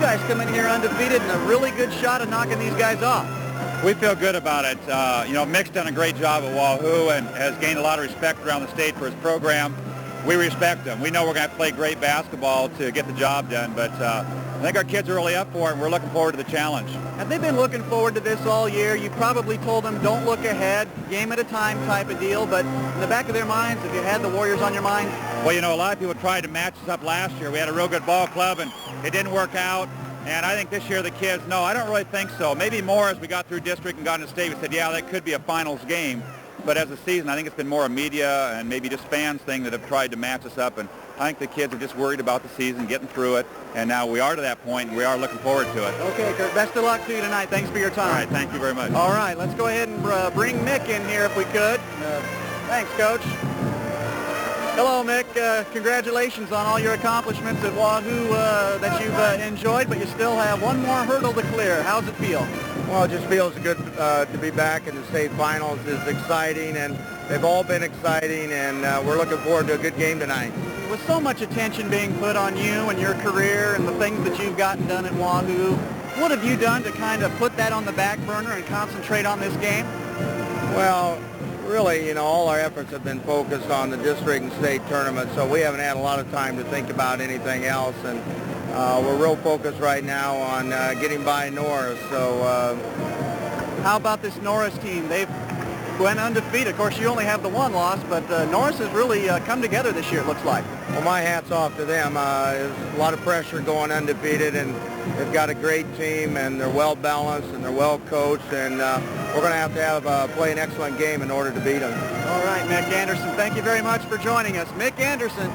guys come in here undefeated and a really good shot at knocking these guys off. We feel good about it. Mick's done a great job at Wahoo and has gained a lot of respect around the state for his program. We respect him. We know we're going to play great basketball to get the job done, but I think our kids are really up for it, and we're looking forward to the challenge. Have they been looking forward to this all year? You probably told them don't look ahead, game at a time type of deal, but in the back of their minds, have you had the Warriors on your mind? Well, a lot of people tried to match us up last year. We had a real good ball club, and it didn't work out. And I think this year the kids, no, I don't really think so. Maybe more as we got through district and got into state, we said, yeah, that could be a finals game. But as a season, I think it's been more a media and maybe just fans thing that have tried to match us up. And I think the kids are just worried about the season, getting through it. And now we are to that point, and we are looking forward to it. Okay, Kurt, best of luck to you tonight. Thanks for your time. All right, thank you very much. All right, let's go ahead and bring Mick in here if we could. Thanks, Coach. Hello, Mick. Congratulations on all your accomplishments at Wahoo that you've enjoyed, but you still have one more hurdle to clear. How's it feel? Well, it just feels good to be back in the state finals. Is exciting, and they've all been exciting, and we're looking forward to a good game tonight. With so much attention being put on you and your career and the things that you've gotten done at Wahoo, what have you done to kind of put that on the back burner and concentrate on this game? Well, really, all our efforts have been focused on the district and state tournament, so we haven't had a lot of time to think about anything else, and we're real focused right now on getting by Norris. So, how about this Norris team? They've went undefeated. Of course, you only have the one loss, but Norris has really come together this year, it looks like. Well, my hat's off to them. There's a lot of pressure going undefeated, and they've got a great team, and they're well balanced, and they're well coached, and we're going to have play an excellent game in order to beat them. All right, Mick Anderson, thank you very much for joining us. Mick Anderson,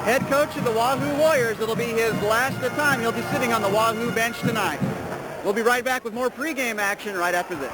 head coach of the Wahoo Warriors. It'll be his last time. He'll be sitting on the Wahoo bench tonight. We'll be right back with more pregame action right after this.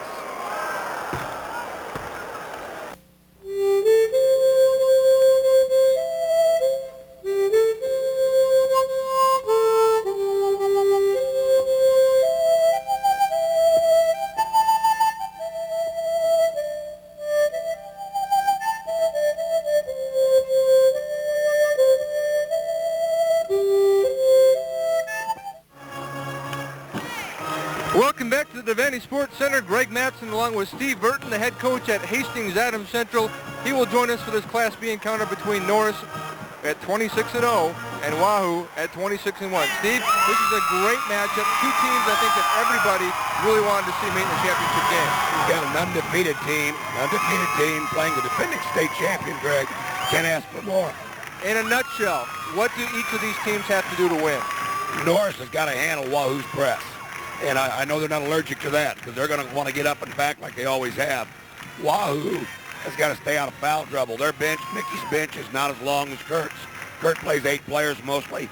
Welcome back to the Devaney Sports Center. Greg Mattson along with Steve Burton, the head coach at Hastings Adams Central. He will join us for this Class B encounter between Norris at 26-0 and Wahoo at 26-1. Steve, this is a great matchup. Two teams I think that everybody really wanted to see meet in the championship game. You've got an undefeated team playing the defending state champion, Greg. Can't ask for more. In a nutshell, what do each of these teams have to do to win? Norris has got to handle Wahoo's press. And I know they're not allergic to that because they're going to want to get up and back like they always have. Wahoo has got to stay out of foul trouble. Their bench, Mickey's bench, is not as long as Kurt's. Kurt plays 8 players mostly,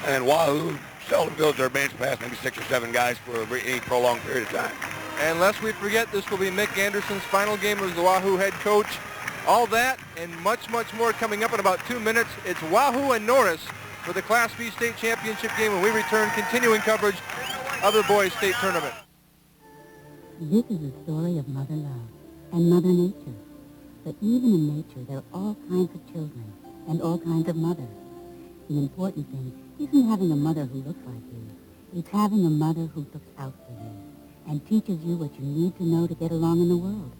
and Wahoo seldom goes their bench past maybe 6 or 7 guys for any prolonged period of time. And lest we forget, this will be Mick Anderson's final game as the Wahoo head coach. All that and much, much more coming up in about 2 minutes. It's Wahoo and Norris for the Class B state championship game when we return, continuing coverage of the boys state tournament. This is a story of mother love and mother nature. But even in nature, there are all kinds of children and all kinds of mothers. The important thing isn't having a mother who looks like you. It's having a mother who looks out for you and teaches you what you need to know to get along in the world.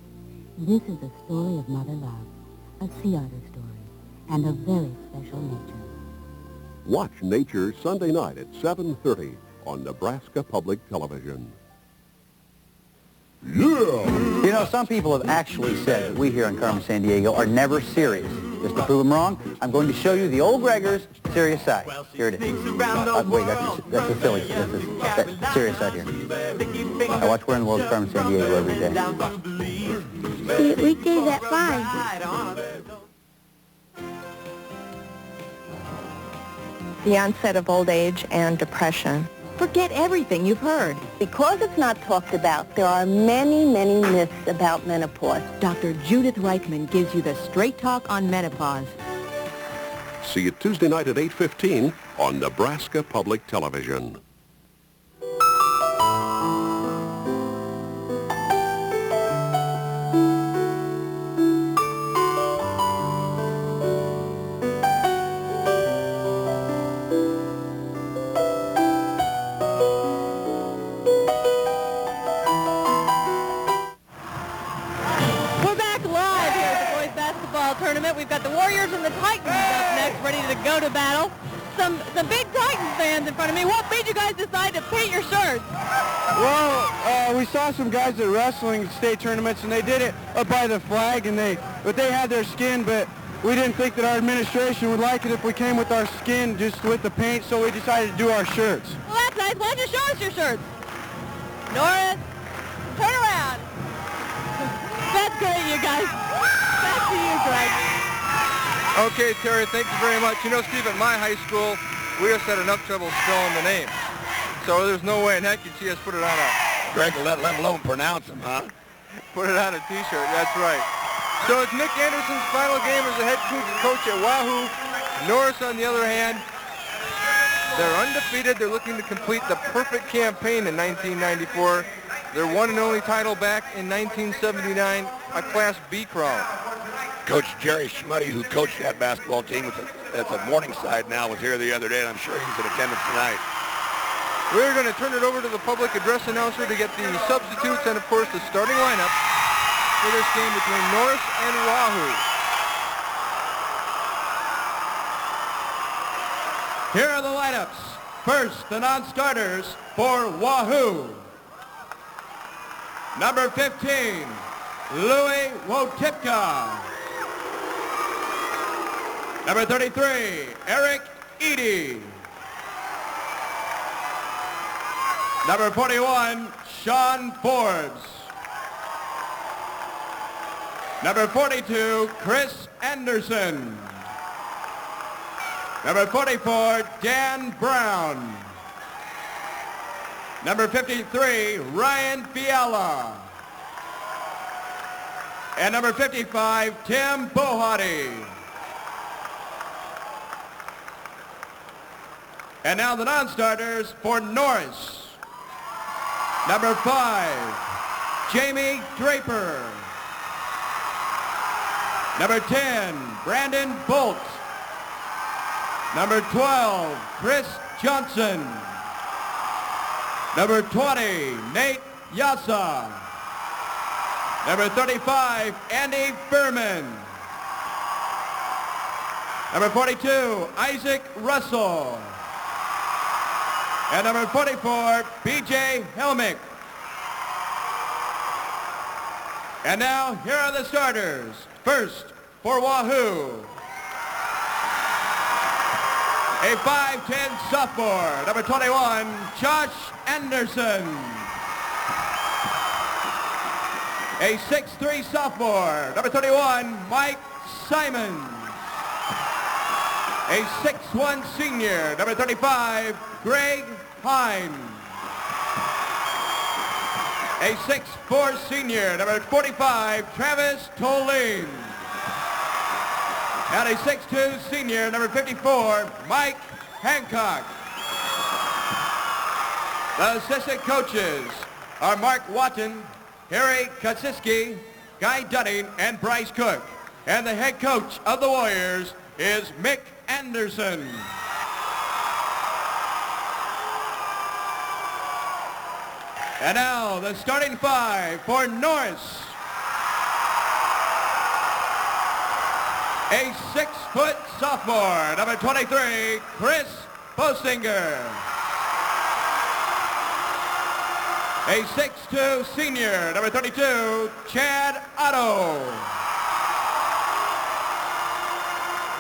This is a story of mother love, a sea otter story, and a very special nature. Watch Nature Sunday night at 7:30 on Nebraska Public Television. Yeah! Some people have actually said that we here in Carmen, San Diego are never serious. Just to prove them wrong, I'm going to show you the old Gregor's serious side. Here it is. Wait, that's the silly. That's the serious side here. I watch Where in the World Carmen, San Diego every day. See it weekdays at 5. The onset of old age and depression. Forget everything you've heard. Because it's not talked about, there are many, many myths about menopause. Dr. Judith Reichman gives you the straight talk on menopause. See you Tuesday night at 8:15 on Nebraska Public Television. go to battle. Some big Titans fans in front of me. What made you guys decide to paint your shirts? Well, we saw some guys at wrestling state tournaments, and they did it up by the flag, but they had their skin, but we didn't think that our administration would like it if we came with our skin just with the paint, so we decided to do our shirts. Well, that's nice. Why don't you show us your shirts? Norris, turn around. That's great, you guys. Back to you, Greg. Okay, Terry, thank you very much. You know, Steve, at my high school, we just had enough trouble spelling the name. So there's no way in heck you'd see us put it on a... Greg, let alone pronounce them, huh? Put it on a T-shirt, that's right. So it's Mick Anderson's final game as the head coach at Wahoo. Norris, on the other hand, they're undefeated. They're looking to complete the perfect campaign in 1994. Their one and only title back in 1979, a Class B crown. Coach Jerry Schmuddy, who coached that basketball team at the Morningside now, was here the other day, and I'm sure he's in attendance tonight. We're going to turn it over to the public address announcer to get the substitutes and, of course, the starting lineup for this game between Norris and Wahoo. Here are the lineups. First, the non-starters for Wahoo. Number 15, Louis Wotipka. Number 33, Eric Eady. Number 41, Sean Forbes. Number 42, Chris Anderson. Number 44, Dan Brown. Number 53, Ryan Fiala. And number 55, Tim Bohati. And now the non-starters for Norris. Number 5, Jamie Draper. Number 10, Brandon Bolt. Number 12, Chris Johnson. Number 20, Nate Yassa. Number 35, Andy Furman. Number 42, Isaac Russell. And number 44, B.J. Helmick. And now, here are the starters. First, for Wahoo, a 5'10 sophomore, number 21, Josh Anderson. A 6'3 sophomore, number 31, Mike Simons. A 6'1 senior, number 35, Greg Hine. A 6'4 senior, number 45, Travis Tolene. And a 6'2 senior, number 54, Mike Hancock. The assistant coaches are Mark Watton, Harry Kaczynski, Guy Dunning, and Bryce Cook. And the head coach of the Warriors is Mick Anderson. And now the starting five for Norris. A 6-foot sophomore, number 23, Chris Bostinger. A 6'2 senior, number 32, Chad Otto.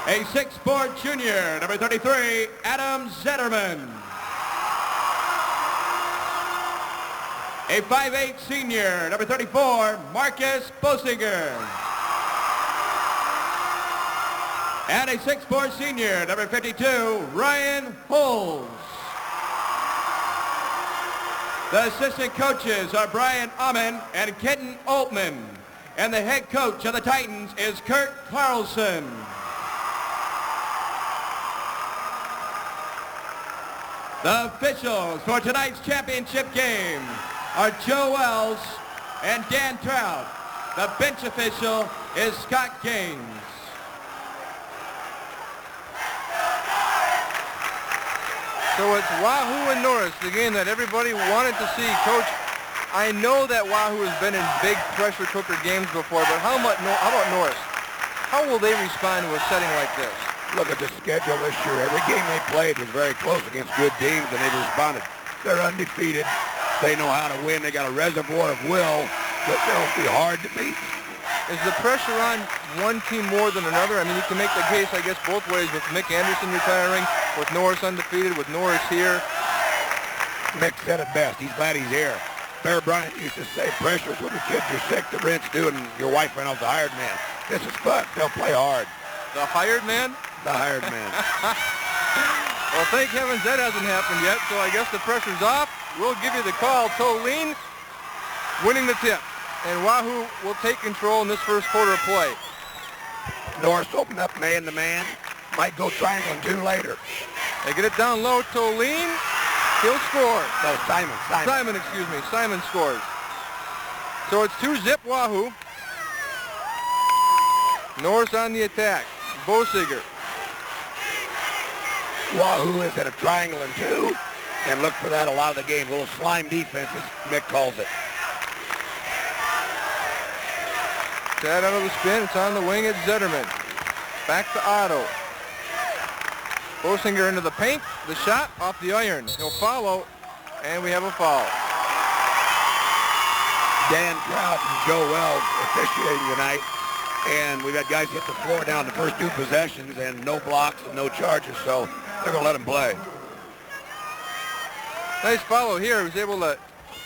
A 6'4 junior, number 33, Adam Zetterman. A 5'8 senior, number 34, Marcus Bostinger. And a 6'4 senior, number 52, Ryan Holes. The assistant coaches are Brian Amon and Kenton Altman. And the head coach of the Titans is Kurt Carlson. The officials for tonight's championship game are Joe Wells and Dan Trout. The bench official is Scott Gaines. So it's Wahoo and Norris, the game that everybody wanted to see. Coach, I know that Wahoo has been in big pressure cooker games before, but how about Norris? How will they respond to a setting like this? look at the schedule this year. Every game they played was very close against good teams, and they responded. They're undefeated. They know how to win. They got a reservoir of will that they'll be hard to beat. Is the pressure on one team more than another? I mean, you can make the case, I guess, both ways with Mick Anderson retiring, with Norris undefeated, with Norris here. Mick said it best. He's glad he's here. Bear Bryant used to say, pressure's when the kids are sick, the rent's due, and your wife ran off the hired man. This is fun. They'll play hard. The hired man? The hired man. Well, thank heavens that hasn't happened yet, so I guess the pressure's off. We'll give you the call. Toline winning the tip. And Wahoo will take control in this first quarter of play. Norris opened up man-to-man. Might go triangle and 2 later. They get it down low. Toline, he'll score. No, Simon. Simon scores. So it's 2-zip Wahoo. Norris on the attack. Bosiger. Wahoo is at a triangle and 2. And look for that a lot of the game. A little slime defense, as Mick calls it. That out of the spin. It's on the wing at Zetterman. Back to Otto. Bosinger into the paint. The shot off the iron. He'll follow, and we have a foul. Dan Trout and Joe Wells officiating tonight. And we've had guys hit the floor down the first 2 possessions and no blocks and no charges, so they're going to let them play. Nice follow here. He was able to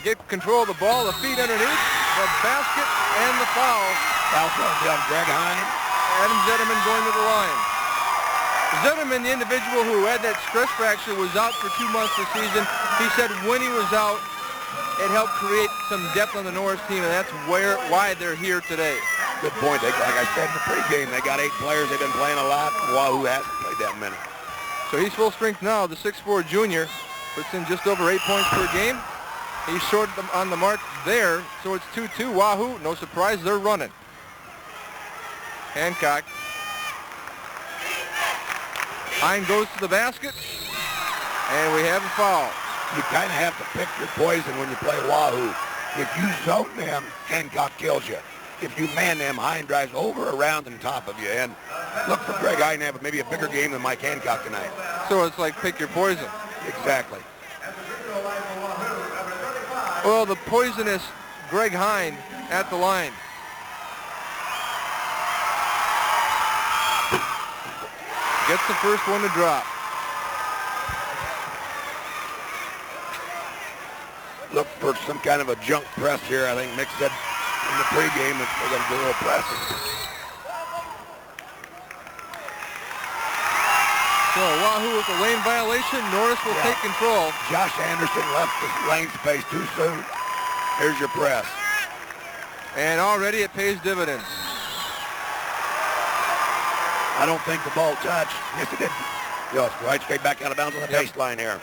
get control of the ball, the feet underneath, the basket, and the foul. Foul on Greg Hine. Adam Zetterman going to the line. Zetterman, the individual who had that stress fracture, was out for 2 months this season. He said when he was out, it helped create some depth on the Norris team, and that's why they're here today. Good point. Like I said in the pregame, they got 8 players. They've been playing a lot. Wahoo hasn't played that many. So he's full strength now. The 6'4 junior puts in just over 8 points per game. He's short on the mark there, so it's 2-2 Wahoo. No surprise, they're running. Hancock. Hine goes to the basket, and we have a foul. You kind of have to pick your poison when you play Wahoo. If you zone them, Hancock kills you. If you man them, Hine drives over, around, and top of you. And look for Greg Hine to have maybe a bigger game than Mike Hancock tonight. So it's like pick your poison. Exactly. Well, the poisonous Greg Hine at the line. Gets the first one to drop. Look for some kind of a junk press here. I think Mick said in the pregame that they're going to do a little pressing. So Wahoo with a lane violation. Norris will take control. Josh Anderson left the lane space too soon. Here's your press. And already it pays dividends. I don't think the ball touched. Yes, it did. It's right straight back out of bounds on the baseline here.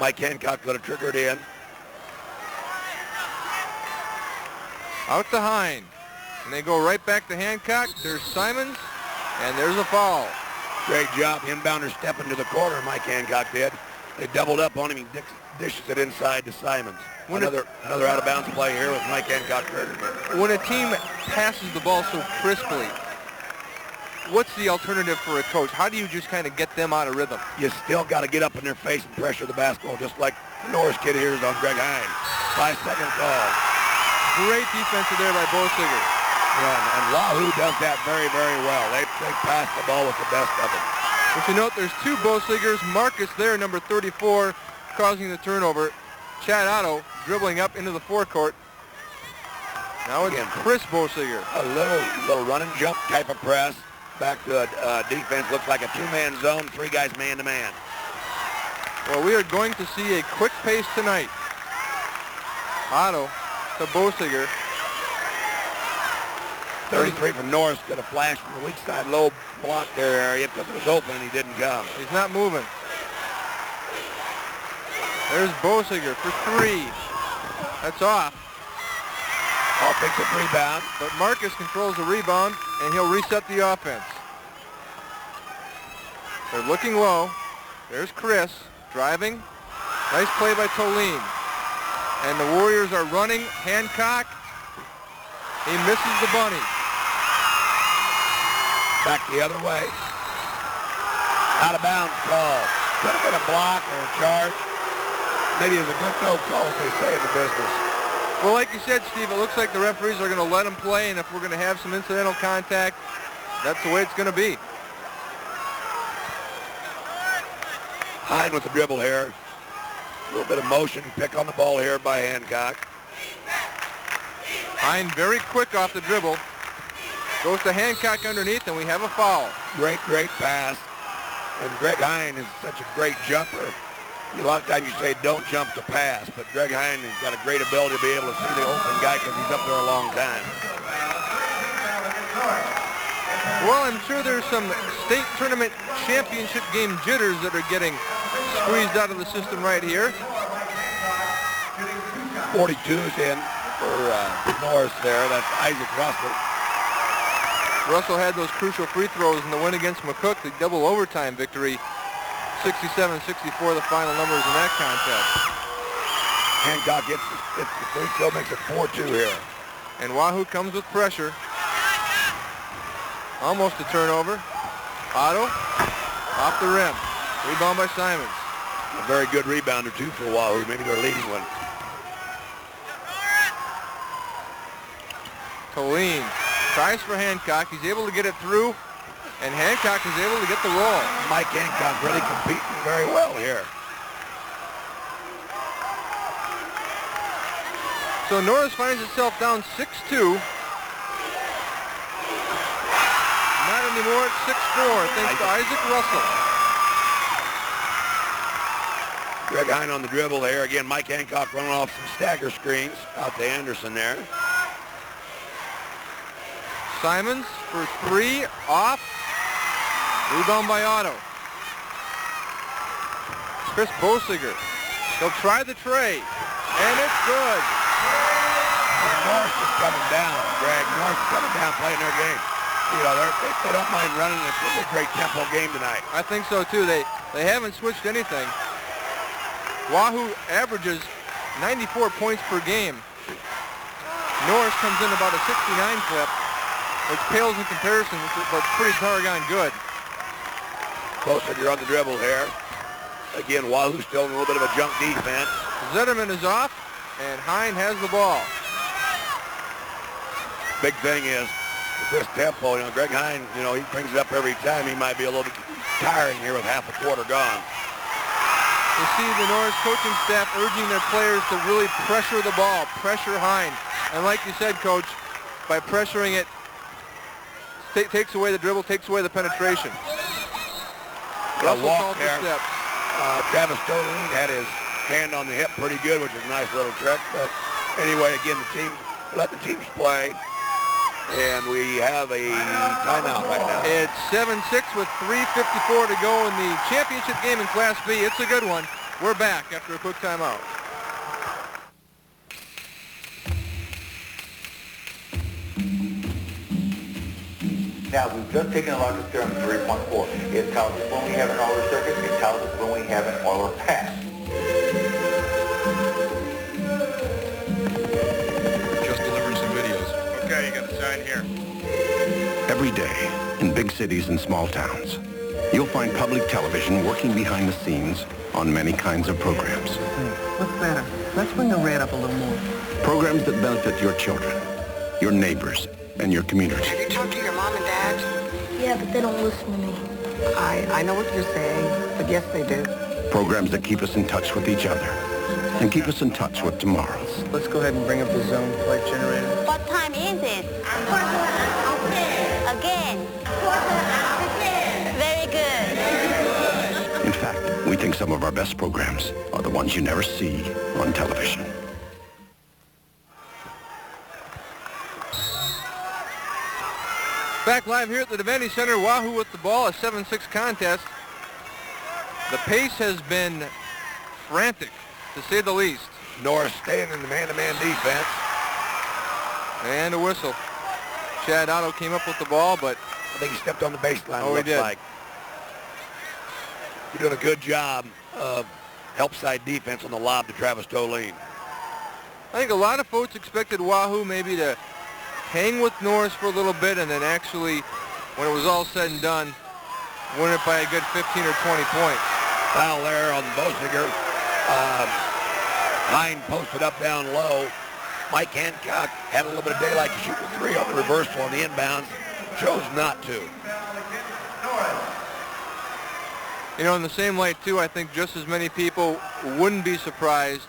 Mike Hancock going to trigger it in. Out to Hine. And they go right back to Hancock. There's Simons. And there's a foul. Great job. Inbounder stepping to the corner, Mike Hancock did. They doubled up on him. He dishes it inside to Simons. Another out-of-bounds play here with Mike Hancock. When a team passes the ball so crisply, what's the alternative for a coach? How do you just kind of get them out of rhythm? You still got to get up in their face and pressure the basketball, just like the Norris kid here is on Greg Hine. 5-second call. Great defense there by Bosiger. Yeah, and Wahoo does that very, very well. They pass the ball with the best of them. If you note, there's 2 Bosigers. Marcus there, number 34, causing the turnover. Chad Otto dribbling up into the forecourt. Now it's Chris Bosiger. A little run and jump type of press. Back to a defense. Looks like a 2-man zone, 3 guys man-to-man. Well, we are going to see a quick pace tonight. Otto to Bosiger. 33 from Norris. Got a flash from the weak side low block there area because it was open and he didn't come. He's not moving. There's Bosiger for 3. That's off. Offensive rebound. But Marcus controls the rebound, and he'll reset the offense. They're looking low. There's Chris driving. Nice play by Toline. And the Warriors are running. Hancock. He misses the bunny. Back the other way. Out of bounds call. Could have been a block or a charge. Maybe it was a good no call, as they say in the business. Well, like you said, Steve, it looks like the referees are going to let them play, and if we're going to have some incidental contact, that's the way it's going to be. Hine with the dribble here. A little bit of motion, pick on the ball here by Hancock. Hine very quick off the dribble. Goes to Hancock underneath, and we have a foul. Great pass. And Greg Hine is such a great jumper. A lot of times you say don't jump to pass, but Greg Hine has got a great ability to be able to see the open guy because he's up there a long time. Well, I'm sure there's some state tournament championship game jitters that are getting squeezed out of the system right here. 42's in for Norris there. That's Isaac Russell. Russell had those crucial free throws in the win against McCook, the double overtime victory. 67-64 the final numbers in that contest. Hancock gets the free throw, makes it 4-2 here. And Wahoo comes with pressure. Almost a turnover. Otto off the rim. Rebound by Simons. A very good rebounder, too, for Wahoo. Maybe their leading one. Colleen tries for Hancock. He's able to get it through, and Hancock is able to get the roll. Mike Hancock really competing very well here. So Norris finds itself down 6-2. Not anymore at 6-4, thanks to Isaac Russell. Greg Hine on the dribble there. Again, Mike Hancock running off some stagger screens out to Anderson there. Simons for three, off. Rebound by Otto. Chris Bosiger. He'll try the tray, and it's good. Norris is coming down, Greg. Norris is coming down, playing their game. You know, they don't mind running. It's going to be a great tempo game tonight. I think so, too. They haven't switched anything. Wahoo averages 94 points per game. Norris comes in about a 69 clip, which pales in comparison, but pretty doggone good. Bosiger on the dribble here. Again, Wahoo still in a little bit of a junk defense. Zetterman is off, and Hine has the ball. Big thing is, with this tempo, you know, Greg Hine, you know, he brings it up every time. He might be a little bit tiring here with half a quarter gone. You see the Norris coaching staff urging their players to really pressure the ball, pressure Hine. And like you said, Coach, by pressuring it, takes away the dribble, takes away the penetration. Russell calls the step. Travis Toline had his hand on the hip pretty good, which is a nice little trick. But anyway, again, the team, let the teams play. And we have a timeout right now. It's 7-6 with 3:54 to go in the championship game in Class B. It's a good one. We're back after a quick timeout. Now, we've just taken a look at Theorem 3.4. It tells us when we have an Euler circuit. It tells us when we have an Euler path. Just delivering some videos. Okay, you got to sign here. Every day, in big cities and small towns, you'll find public television working behind the scenes on many kinds of programs. What's better? Let's bring the red up a little more. Programs that benefit your children, your neighbors, and your community. Have you talked to your mom and dad? Yeah, but they don't listen to me. I know what you're saying, but yes, they do. Programs that keep us in touch with each other and keep us in touch with tomorrow. Let's go ahead and bring up the zone flight generator. What time is it? Again. Very good. In fact, we think some of our best programs are the ones you never see on television. Back live here at the Devaney Center, Wahoo with the ball, a 7-6 contest. The pace has been frantic, to say the least. Norris staying in the man-to-man defense. And a whistle. Chad Otto came up with the ball, but I think he stepped on the baseline, he did. Like. You're doing a good job of help side defense on the lob to Travis Toline. I think a lot of folks expected Wahoo maybe to hang with Norris for a little bit and then actually when it was all said and done, win it by a good 15 or 20 points. Foul there on Bosiger. Hine posted up down low. Mike Hancock had a little bit of daylight to shoot the three on the reversal on the inbounds. Chose not to. You know, in the same light, too, I think just as many people wouldn't be surprised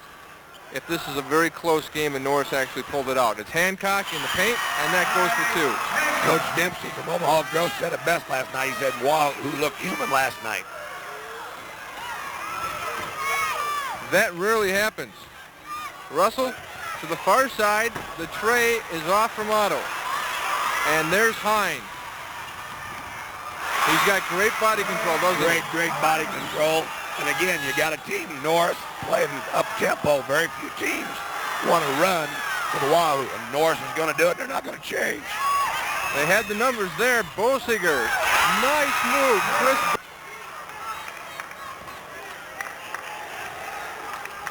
if this is a very close game and Norris actually pulled it out. It's Hancock in the paint, and that goes for two. Coach Dempsey from Omaha Gross said it best last night. He said, Wahoo looked human last night. That rarely happens. Russell to the far side. The tray is off from Otto. And there's Hine. He's got great body control, doesn't he? Great body control. And again, you got a team, Norris, playing up-tempo. Very few teams want to run to the Wahoo. And Norris is going to do it. They're not going to change. They had the numbers there. Bosiger. Nice move. Chris.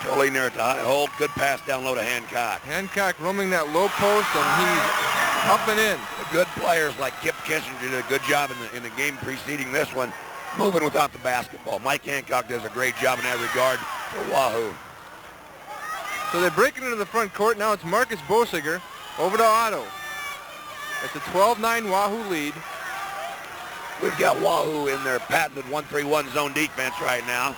Jolene there at the high hold. Good pass down low to Hancock. Hancock roaming that low post, and he's up and in. The good players like Kip Kissinger did a good job in the game preceding this one, moving without the basketball. Mike Hancock does a great job in that regard for Wahoo. So they break it into the front court. Now it's Marcus Bosiger over to Otto. It's a 12-9 Wahoo lead. We've got Wahoo in their patented 1-3-1 zone defense right now.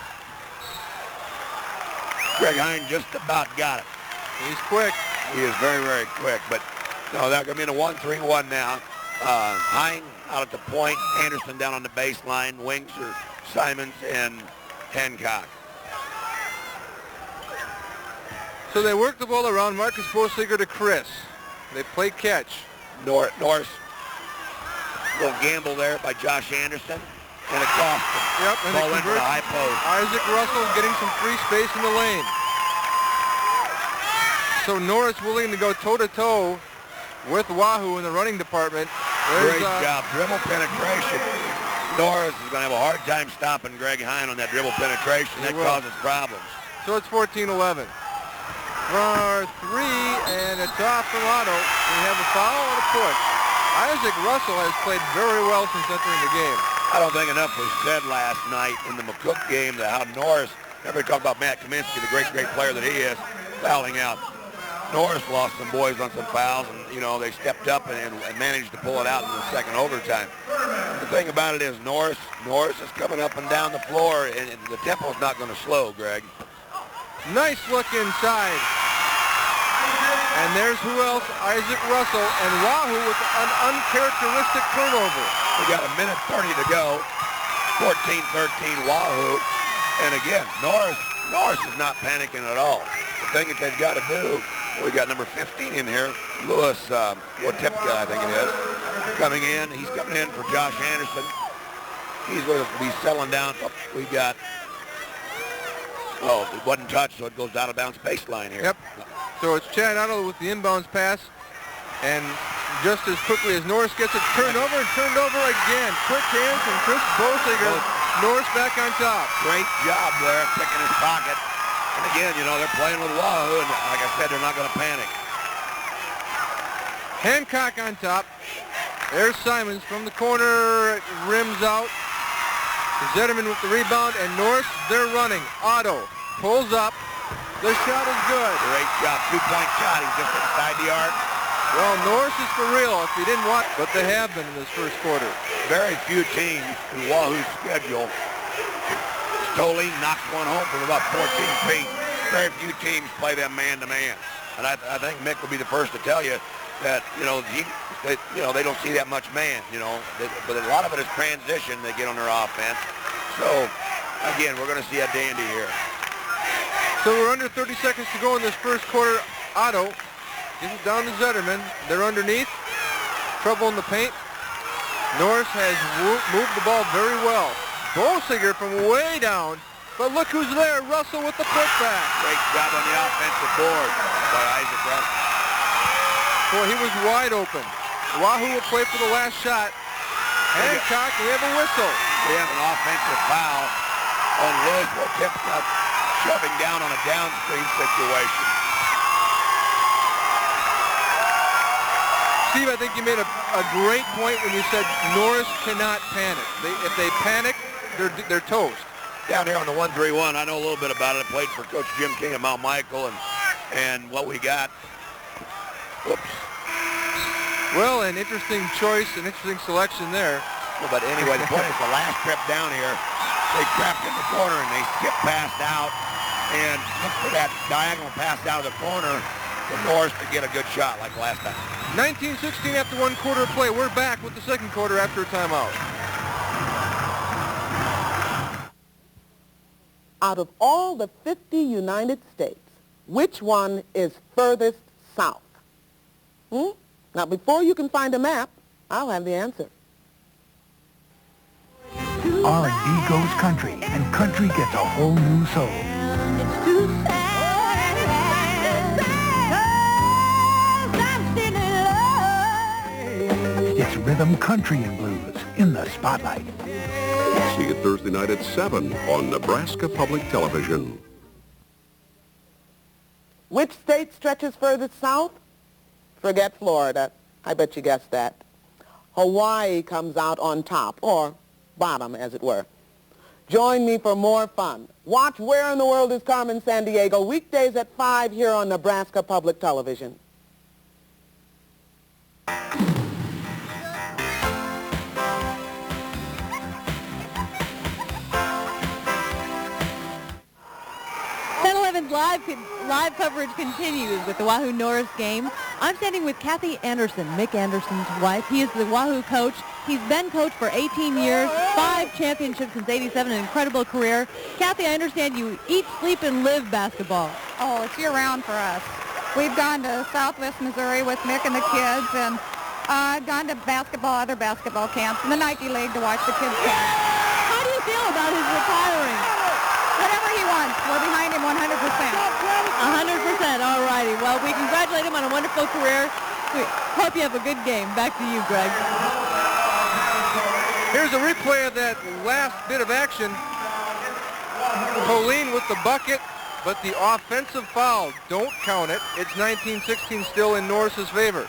Greg Hine just about got it. He's quick. He is very, very quick. But no, they're going to be in a 1-3-1 now. Hine out at the point. Anderson down on the baseline. Wings are Simons and Hancock. So they work the ball around. Marcus Bosiger to Chris. They play catch. Norris. Little gamble there by Josh Anderson. And it cost him. Yep, and ball into the high post. Isaac Russell getting some free space in the lane. So Norris willing to go toe-to-toe with Wahoo in the running department. Great job. Dribble penetration. Norris is going to have a hard time stopping Greg Hine on that dribble penetration. That causes problems. So it's 14-11. For three, and it's off from Otto. We have a foul and a push. Isaac Russell has played very well since entering the game. I don't think enough was said last night in the McCook game that how Norris, everybody talked about Matt Kaminsky, the great player that he is, fouling out. Norris lost some boys on some fouls, and, you know, they stepped up and managed to pull it out in the second overtime. The thing about it is Norris is coming up and down the floor, and the tempo's not going to slow, Greg. Nice look inside. And there's who else? Isaac Russell, and Wahoo with an uncharacteristic turnover. We got a minute 30 to go. 14-13 Wahoo. And again, Norris is not panicking at all. The thing that they've got to do, we got number 15 in here, Lewis Wotipka, I think it is, coming in. He's coming in for Josh Anderson. He's going to be settling down. We got, it wasn't touched, so it goes out of bounds baseline here. Yep. So it's Chad Otto with the inbounds pass. And just as quickly as Norris gets it, turned over again. Quick hands from Chris Bosiger. Norris back on top. Great job there, picking his pocket. And again, you know, they're playing with Wahoo, and like I said, they're not going to panic. Hancock on top. There's Simons from the corner. It rims out. Zetterman with the rebound, and Norris, they're running. Otto pulls up. The shot is good. Great job. Two-point shot. He's just inside the arc. Well, Norris is for real if he didn't want, but they have been in this first quarter. Very few teams in Wahoo's schedule. Stoline knocks one home from about 14 feet. Very few teams play them man-to-man. And I think Mick will be the first to tell you that, you know, they don't see that much man, you know. But a lot of it is transition they get on their offense. So, again, we're going to see a dandy here. So we're under 30 seconds to go in this first quarter. Otto gives it down to Zetterman. They're underneath. Trouble in the paint. Norris has moved the ball very well. Bosiger from way down. But look who's there. Russell with the putback. Great job on the offensive board by Isaac Russell. Boy, he was wide open. Wahoo will play for the last shot. Hancock, we have a whistle. We have an offensive foul on Lewis Wotipka, shoving down on a downstream situation. Steve, I think you made a great point when you said Norris cannot panic. If they panic, they're toast. Down here on the 1-3-1, I know a little bit about it. I played for Coach Jim King at Mount Michael, and what we got. Whoops. Well, an interesting choice, an interesting selection there. Well, but anyway, the point is the last trip down here, they trapped in the corner and they skipped past out and look for that diagonal pass out of the corner for Norris to get a good shot like last time. 19-16 after 1 quarter of play. We're back with the second quarter after a timeout. Out of all the 50 United States, which one is furthest south? Now, before you can find a map, I'll have the answer. R&B goes country, and country gets a whole new soul. It's rhythm, country, and blues in the spotlight. See it Thursday night at 7 on Nebraska Public Television. Which state stretches furthest south? Forget Florida. I bet you guessed that. Hawaii comes out on top, or bottom, as it were. Join me for more fun. Watch Where in the World is Carmen Sandiego weekdays at 5 here on Nebraska Public Television. Live coverage continues with the Wahoo Norris game. I'm standing with Kathy Anderson, Mick Anderson's wife. He is the Wahoo coach. He's been coach for 18 years, 5 championships since '87, an incredible career. Kathy, I understand you eat, sleep, and live basketball. Oh, it's year-round for us. We've gone to Southwest Missouri with Mick and the kids, and I've gone to other basketball camps, and the Nike League to watch the kids play. How do you feel about his retiring? Whatever he wants, we're behind him 100%. 100%, all righty. Well, we congratulate him on a wonderful career. We hope you have a good game. Back to you, Greg. Here's a replay of that last bit of action. Colleen with the bucket, but the offensive foul. Don't count it. It's 19-16 still in Norris's favor.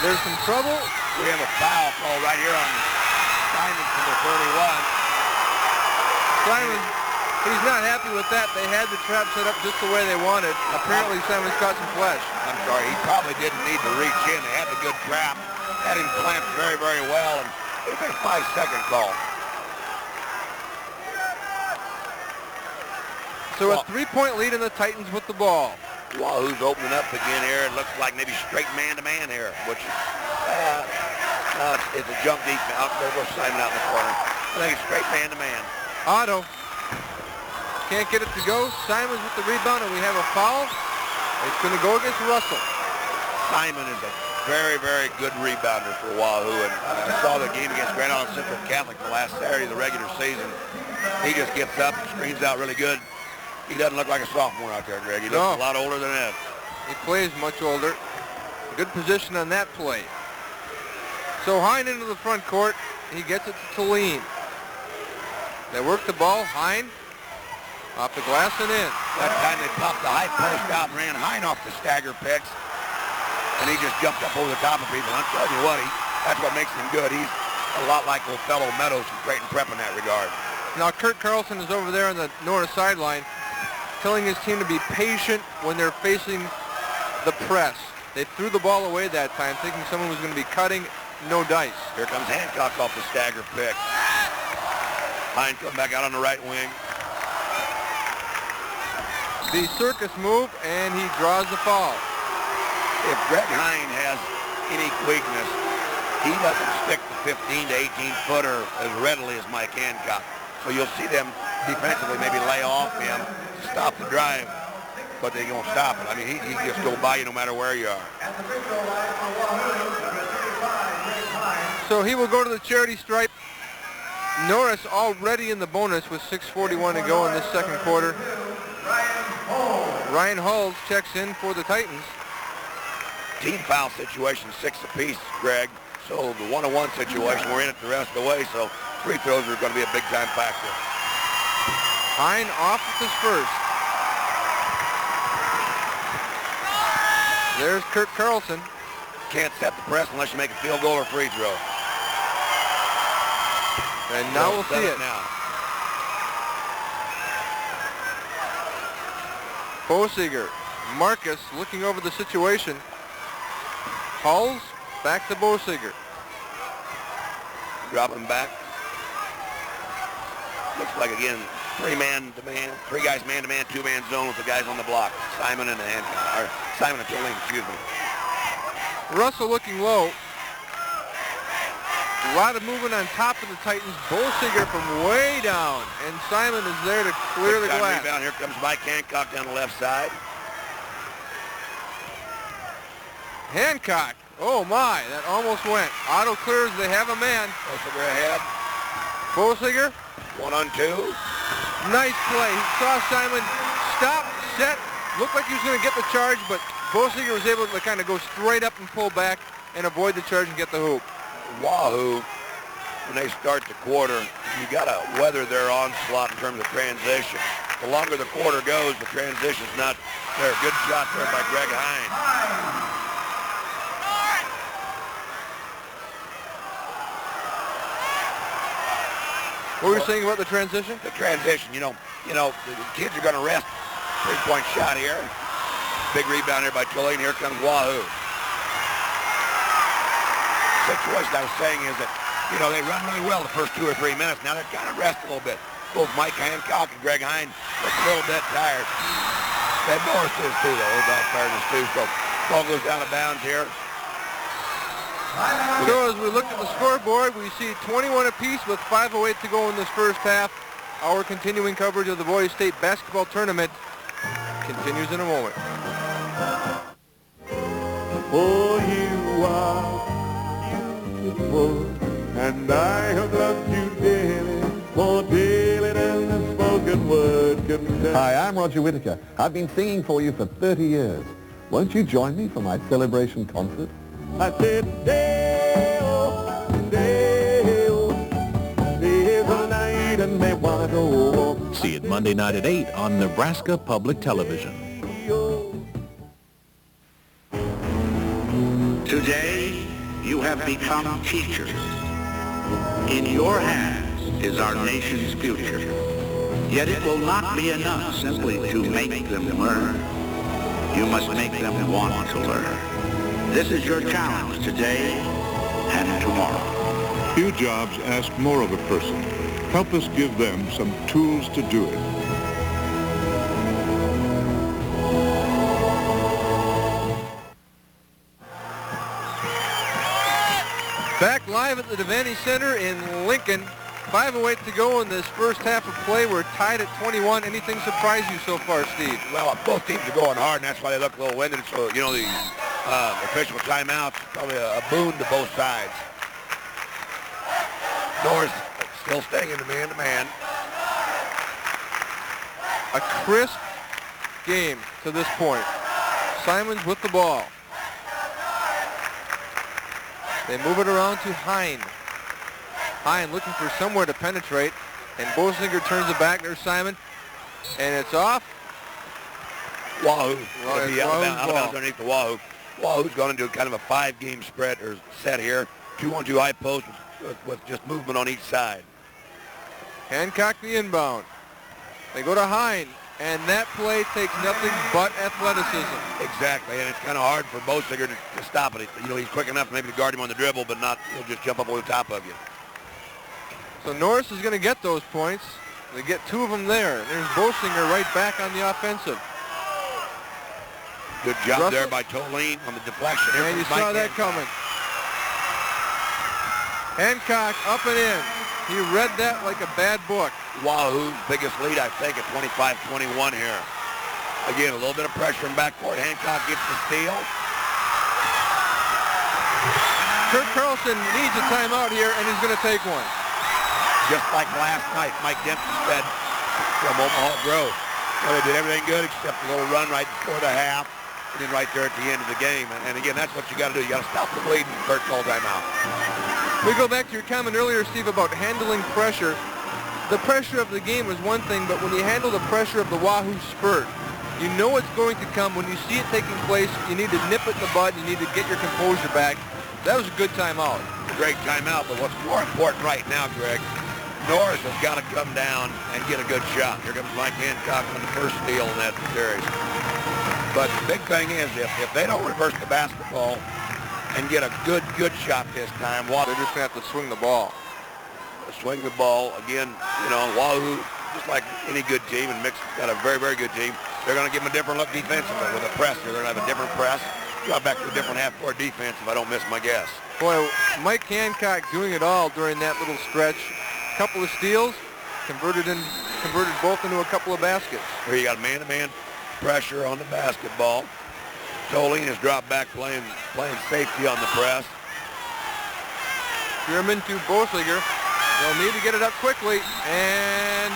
There's some trouble. We have a foul call right here on Simon for the 31. Simon, he's not happy with that. They had the trap set up just the way they wanted. Apparently, Simon's caught some flesh. I'm sorry, he probably didn't need to reach in. They had the good trap, had him clamped very, very well, and it was a 5-second call. So a 3-point lead in the Titans with the ball. Wahoo's opening up again here. It looks like maybe straight man-to-man here, which it's a jump deep now. There goes Simon out in the corner. I think it's straight man-to-man. Otto can't get it to go. Simon's with the rebound, and we have a foul. It's going to go against Russell. Simon is a very, very good rebounder for Wahoo, and I saw the game against Grand Island Central Catholic the last Saturday of the regular season. He just gets up and screens out really good. He doesn't look like a sophomore out there, Greg. He looks a lot older than that. He plays much older. Good position on that play. So Hine into the front court. He gets it to Tulane. They work the ball. Hine off the glass and in. That time they popped the high post out and ran Hine off the stagger picks. And he just jumped up over the top of people. I'm telling you what, that's what makes him good. He's a lot like old fellow Meadows from Creighton Prep in that regard. Now Kurt Carlson is over there on the Norris sideline telling his team to be patient when they're facing the press. They threw the ball away that time thinking someone was going to be cutting. No dice. Here comes Hancock off the stagger pick. Hine coming back out on the right wing. The circus move, and he draws the foul. If Greg Hine has any weakness, he doesn't stick the 15 to 18-footer as readily as Mike Hancock. So you'll see them defensively maybe lay off him to stop the drive, but they won't stop it. I mean, he can just go by you no matter where you are. So he will go to the charity stripe. Norris already in the bonus with 6:41 to go in this second quarter. Ryan Hulls checks in for the Titans. Team foul situation, 6 apiece, Greg. So the 1-on-1 situation, we're in it the rest of the way, so free throws are going to be a big-time factor. Hine off with his first. There's Kurt Carlson. Can't set the press unless you make a field goal or free throw. And now we'll see it. Now. Bosiger. Marcus looking over the situation. Hulls back to Bosiger. Drop him back. Looks like, again, three guys man-to-man, two-man zone with the guys on the block. Simon and Simon and Tulane, excuse me. Russell looking low. A lot of movement on top of the Titans. Bosiger from way down, and Simon is there to clear the glass. Rebound. Here comes Mike Hancock down the left side. Hancock. Oh my, that almost went. Auto clears, they have a man. Bosiger ahead. Bosiger. 1-on-2. Nice play. He saw Simon stop, set, looked like he was going to get the charge, but Bosiger was able to kind of go straight up and pull back and avoid the charge and get the hoop. Wahoo, when they start the quarter, you got to weather their onslaught in terms of transition. The longer the quarter goes, the transition's not there. Good shot there by Greg Hine. What were you saying about the transition? The transition, the kids are going to rest. Three-point shot here. Big rebound here by Tulane. Here comes Wahoo. Situation I was saying is that, they run really well the first 2 or 3 minutes. Now they're kind of rest a little bit. Both Mike Hancock and Greg Hine look a little bit tired. That Norris is too, though. Those all tiredness too. So ball goes down of bounds here. So as we look at the scoreboard, we see 21 apiece with 5:08 to go in this first half. Our continuing coverage of the Boys State basketball tournament continues in a moment. For you are beautiful, and I have loved you dearly, more dearly than the spoken word can tell. Hi, I'm Roger Whittaker. I've been singing for you for 30 years. Won't you join me for my celebration concert? I said, Dale, Dale, there's a night and they want to go. See it Monday night at 8 on Nebraska Public Television. Today, you have become teachers. In your hands is our nation's future. Yet it will not be enough simply to make them learn. You must make them want to learn. This is your challenge today and tomorrow. Few jobs ask more of a person. Help us give them some tools to do it. Back live at the Devaney Center in Lincoln. 5:08 to go in this first half of play. We're tied at 21. Anything surprise you so far, Steve? Well, both teams are going hard, and that's why they look a little winded. So, the official timeout's probably a boon to both sides. Norris still staying in the man-to-man. A crisp game to this point. Simons with the ball. They move it around to Hine. Hine looking for somewhere to penetrate, and Bosiger turns it back. There's Simon, and it's off. Wahoo. Well, out of bounds underneath the Wahoo. Wahoo's going to do kind of a 5-game spread or set here. 2-on-2 high post with just movement on each side. Hancock the inbound. They go to Hine, and that play takes nothing but athleticism. Exactly, and it's kind of hard for Bosiger to stop it. He's quick enough maybe to guard him on the dribble, but he'll just jump up over the top of you. So Norris is going to get those points. They get 2 of them there. There's Bosiger right back on the offensive. Good job there by Tulane on the deflection. And you saw that coming. Hancock up and in. He read that like a bad book. Wahoo's biggest lead, I think, at 25-21 here. Again, a little bit of pressure in backcourt. Hancock gets the steal. Kurt Carlson needs a timeout here, and he's going to take one. Just like last night, Mike Dempsey said from Omaha Grove. Well, they did everything good except a little run right before the half, and then right there at the end of the game. And again, that's what you got to do. You got to stop the bleeding. Kurt called timeout. We go back to your comment earlier, Steve, about handling pressure. The pressure of the game is one thing, but when you handle the pressure of the Wahoo spurt, You know it's going to come. When you see it taking place, you need to nip it in the bud. You need to get your composure back. That was a good timeout. Great timeout, but what's more important right now, Greg, Norris has got to come down and get a good shot. Here comes Mike Hancock on the first steal in that series. But the big thing is, if they don't reverse the basketball and get a good shot this time, they're just going to have to swing the ball. Swing the ball. Again, you know, Wahoo, just like any good team, and Mick's got a very, very good team, they're going to give them a different look defensively with a press. They're going to have a different press, drop back to a different half-court defense if I don't miss my guess. Boy, Mike Hancock doing it all during that little stretch. Couple of steals, converted both into a couple of baskets. Here you got man-to-man pressure on the basketball. Toline has dropped back playing safety on the press. Spearman to Bosiger. They'll need to get it up quickly, and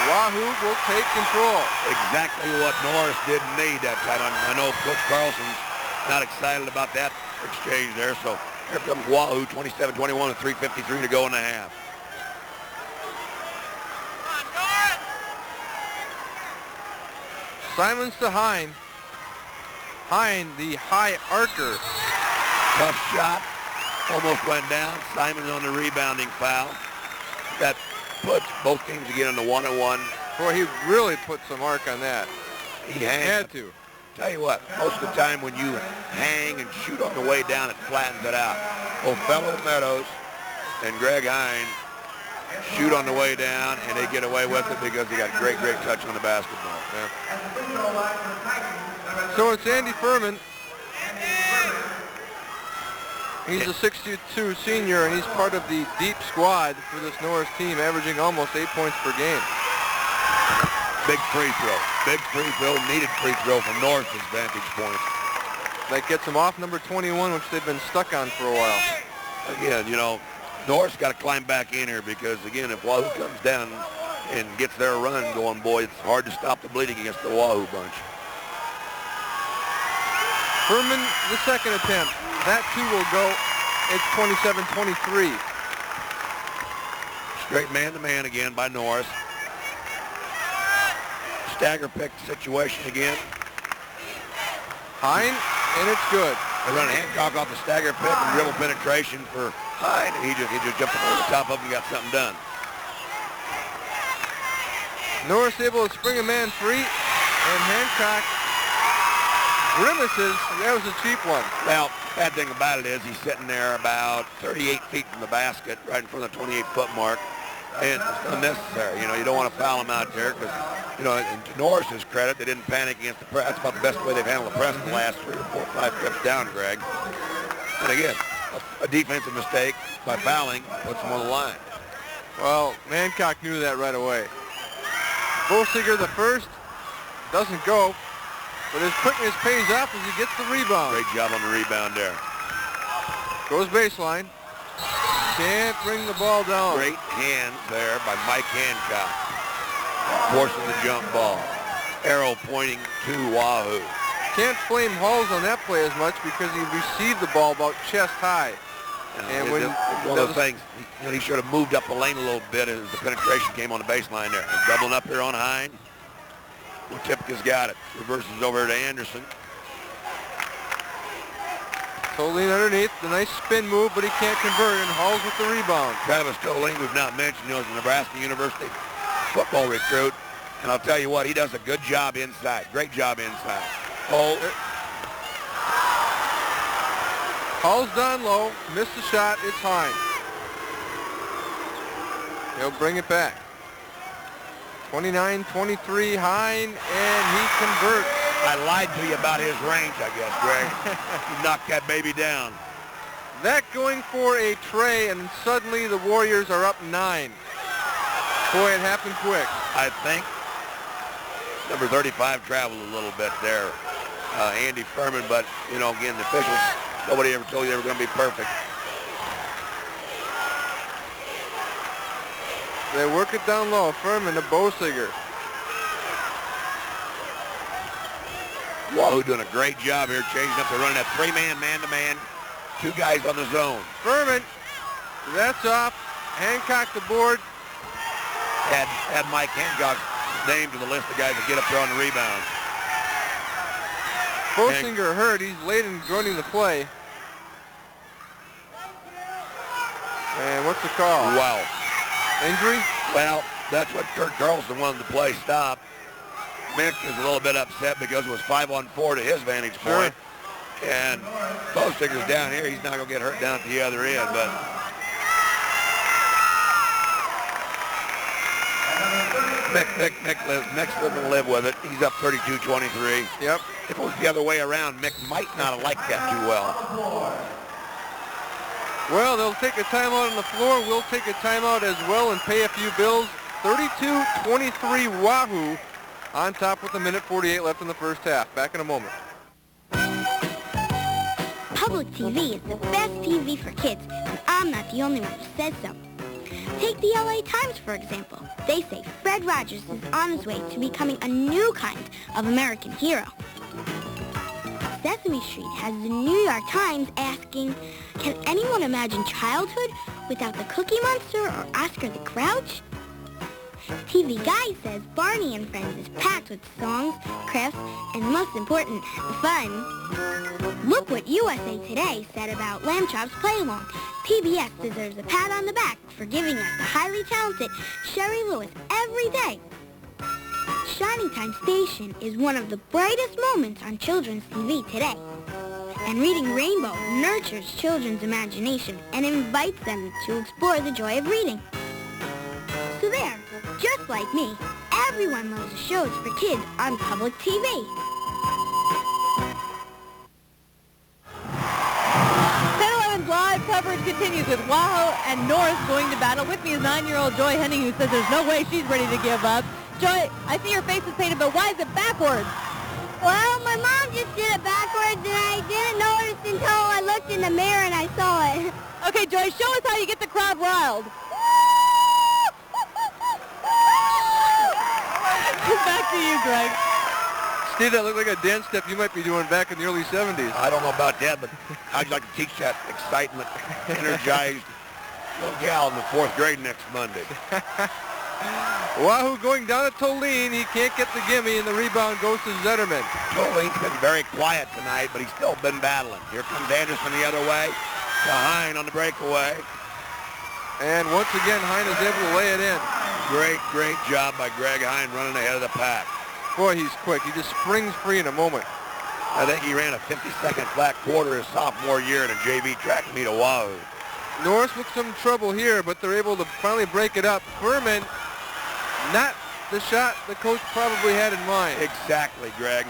Wahoo will take control. Exactly what Norris didn't need that time. I know Coach Carlson's not excited about that exchange there, so here comes Wahoo, 27-21 with 3:53 to go in the half. Simons to Hine. Hine, the high archer. Tough shot. Almost went down. Simons on the rebounding foul. That puts both teams again on the 1-on-1. Boy, he really put some arc on that. He had to. Tell you what, most of the time when you hang and shoot on the way down, it flattens it out. Othello Meadows and Greg Hine shoot on the way down, and they get away with it because they got great touch on the basketball. Yeah. So it's Andy Furman. He's a 6'2" senior, and he's part of the deep squad for this Norris team, averaging almost 8 points per game. Big free throw. Big free throw, needed free throw from Norris's vantage point. That gets him off number 21, which they've been stuck on for a while. Again, you know, Norris got to climb back in here because, again, if Wahoo comes down and gets their run going, boy, it's hard to stop the bleeding against the Wahoo bunch. Furman, the second attempt. That, too, will go. It's 27-23. Straight man-to-man again by Norris. Stagger pick situation again. Hine, and it's good. They run Hancock off the stagger pick and dribble penetration for Hine, and he just jumped over the top of him and got something done. Norris able to spring a man free, and Hancock grimaces. That was a cheap one. Well, bad thing about it is he's sitting there about 38 feet from the basket, right in front of the 28-foot mark. And it's unnecessary. You know, you don't want to foul him out there because, you know, to Norris's credit, they didn't panic against the press. That's about the best way they've handled the press in the last 3 or 4 or 5 trips down, Greg. And again, a defensive mistake by fouling puts them on the line. Well, Hancock knew that right away. Bosiger, the first, doesn't go, but his quickness pays off as he gets the rebound. Great job on the rebound there. Goes baseline. Can't bring the ball down. Great hands there by Mike Hancock. Forcing the jump ball. Arrow pointing to Wahoo. Can't blame Halls on that play as much because he received the ball about chest high. And when one of those things, you know, he should have moved up the lane a little bit as the penetration came on the baseline there. Doubling up here on Hine. Well, Tipka's got it. Reverses over to Anderson. Toline underneath, the nice spin move, but he can't convert, and Halls with the rebound. Travis Toline, we've not mentioned, you know, is a Nebraska University football recruit, and I'll tell you what, he does a good job inside. Great job inside. Halls down low, missed the shot, it's Hine. He'll bring it back. 29-23, Hine, and he converts. I lied to you about his range, I guess, Greg. He knocked that baby down. That going for a tray, and suddenly the Warriors are up 9. Boy, it happened quick. I think number 35 traveled a little bit there, Andy Furman, but, you know, again, the officials, nobody ever told you they were going to be perfect. They work it down low. Furman to Bosiger. Wahoo doing a great job here, changing up the run. That 3-man, man-to-man, 2 guys on the zone. Furman, that's off. Hancock the board. Had Mike Hancock name to the list of guys that get up there on the rebounds. Boesinger hurt. He's late in joining the play. And what's the call? Wow. Injury? Well, that's what Kurt Carlson wanted the play stopped. Mick is a little bit upset because it was 5-on-4 to his vantage point. And Boesinger's down here. He's not going to get hurt down at the other end, but Mick's going to live with it. He's up 32-23. Yep. If it was the other way around, Mick might not have liked that too well. Well, they'll take a timeout on the floor. We'll take a timeout as well and pay a few bills. 32-23 Wahoo on top with 1:48 left in the first half. Back in a moment. Public TV is the best TV for kids, and I'm not the only one who says so. Take the LA Times, for example. They say Fred Rogers is on his way to becoming a new kind of American hero. Sesame Street has the New York Times asking, can anyone imagine childhood without the Cookie Monster or Oscar the Grouch? TV Guide says Barney and Friends is packed with songs, crafts, and most important, fun. Look what USA Today said about Lamb Chop's Play-Along. PBS deserves a pat on the back for giving us the highly talented Sherry Lewis every day. Shining Time Station is one of the brightest moments on children's TV today. And Reading Rainbow nurtures children's imagination and invites them to explore the joy of reading. So there, just like me, everyone loves the shows for kids on public TV. Live coverage continues with Wahoo and Norris going to battle. With me is 9-year-old Joy Henning, who says there's no way she's ready to give up. Joy, I see your face is painted, but why is it backwards? Well, my mom just did it backwards, and I didn't notice until I looked in the mirror and I saw it. Okay, Joy, show us how you get the crowd riled. Back to you, Greg. Steve, that looked like a dance step you might be doing back in the early 70s. I don't know about that, but how'd you like to teach that excitement, energized little gal in the 4th grade next Monday? Wahoo going down to Tolene. He can't get the gimme, and the rebound goes to Zetterman. Tolene's been very quiet tonight, but he's still been battling. Here comes Anderson the other way to Hine on the breakaway. And once again, Hine is able to lay it in. Great job by Greg Hine running ahead of the pack. Boy, he's quick. He just springs free in a moment. I think he ran a 52nd flat quarter his sophomore year in a JV track meet at Wahoo. Norris with some trouble here, but they're able to finally break it up. Furman, not the shot the coach probably had in mind. Exactly, Greg.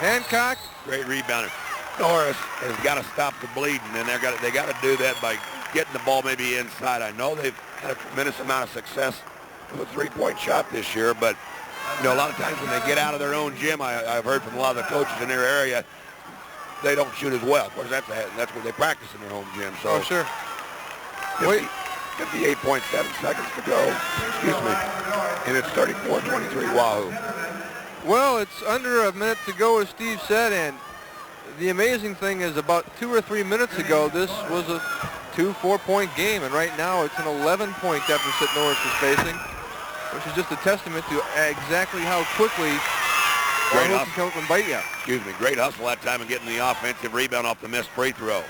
Hancock. Great rebounder. Norris has got to stop the bleeding, and they got to do that by getting the ball maybe inside. I know they've had a tremendous amount of success with a three-point shot this year, but you know, a lot of times when they get out of their own gym, I've heard from a lot of the coaches in their area, they don't shoot as well. Of course, that's where they practice in their home gym. So, oh, sure. 58.7 seconds to go. Excuse me. And it's 34-23 Wahoo. Well, it's under a minute to go, as Steve said, and the amazing thing is about 2 or 3 minutes ago, this was a 2-4-point game, and right now it's an 11-point deficit Norris is facing, which is just a testament to exactly how quickly Wahoo can come up and bite you. Excuse me. Great hustle that time and getting the offensive rebound off the missed free throw.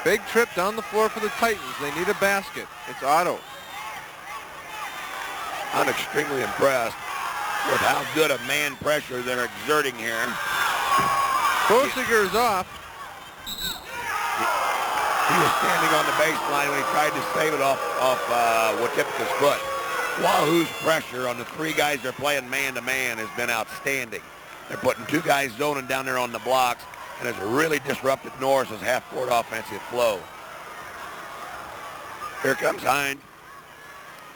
Big trip down the floor for the Titans. They need a basket. It's Otto. I'm extremely impressed with how good a man pressure they're exerting here. Boesinger is off. He was standing on the baseline when he tried to save it off Watipka's foot. Wahoo's pressure on the 3 guys they're playing man-to-man has been outstanding. They're putting 2 guys zoning down there on the blocks, and it's really disrupted Norris's half-court offensive flow. Here comes Hine.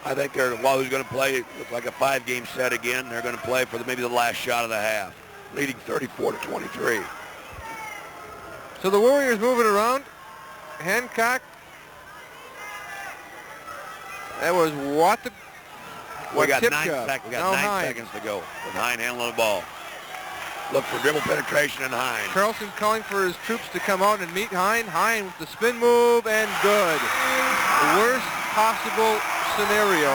I think Wahoo's going to play, looks like a 5-game set again. They're going to play for maybe the last shot of the half, leading 34-23. So the Warriors moving around. Hancock. That was We got 9 seconds to go with Hine handling the ball. Look for dribble penetration and Hine. Carlson calling for his troops to come out and meet Hine. Hine with the spin move and good. The worst possible scenario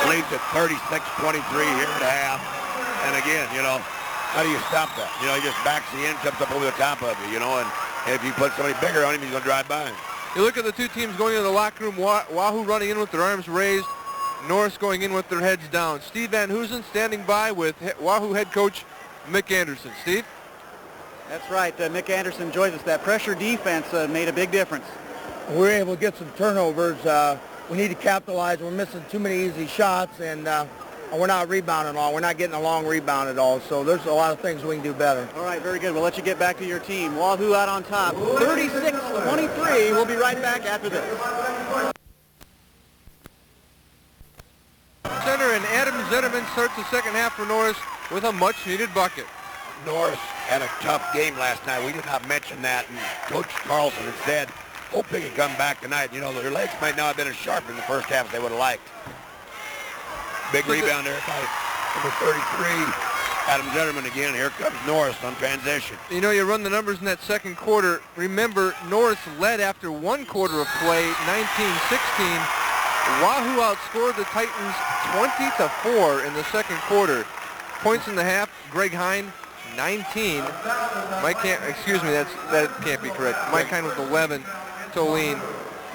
Leads at 36-23 here at half. And again, you know, how do you stop that? You know, he just backs the end, jumps up over the top of you, you know, and if you put somebody bigger on him, he's going to drive by him. You look at the two teams going into the locker room, Wahoo running in with their arms raised, Norris going in with their heads down. Steve Van Hoosen standing by with Wahoo head coach Mick Anderson. Steve? That's right. Mick Anderson enjoys us. That pressure defense made a big difference. We're able to get some turnovers. We need to capitalize. We're missing too many easy shots, and we're not rebounding at all. We're not getting a long rebound at all. So there's a lot of things we can do better. All right, very good. We'll let you get back to your team. Wahoo out on top, 36-23. We'll be right back after this. Center, and Adam Zetterman starts the second half for Norris with a much-needed bucket. Norris had a tough game last night. We did not mention that, and Coach Carlson had said, hope they can come back tonight. You know, their legs might not have been as sharp in the first half as they would have liked. Big rebound there by number 33, Adam Zetterman again. Here comes Norris on transition. You know, you run the numbers in that second quarter. Remember, Norris led after one quarter of play, 19-16. Wahoo outscored the Titans 20-4 in the second quarter. Points in the half, Greg Hine, 19. That can't be correct. Mike Hine with 11. Toline.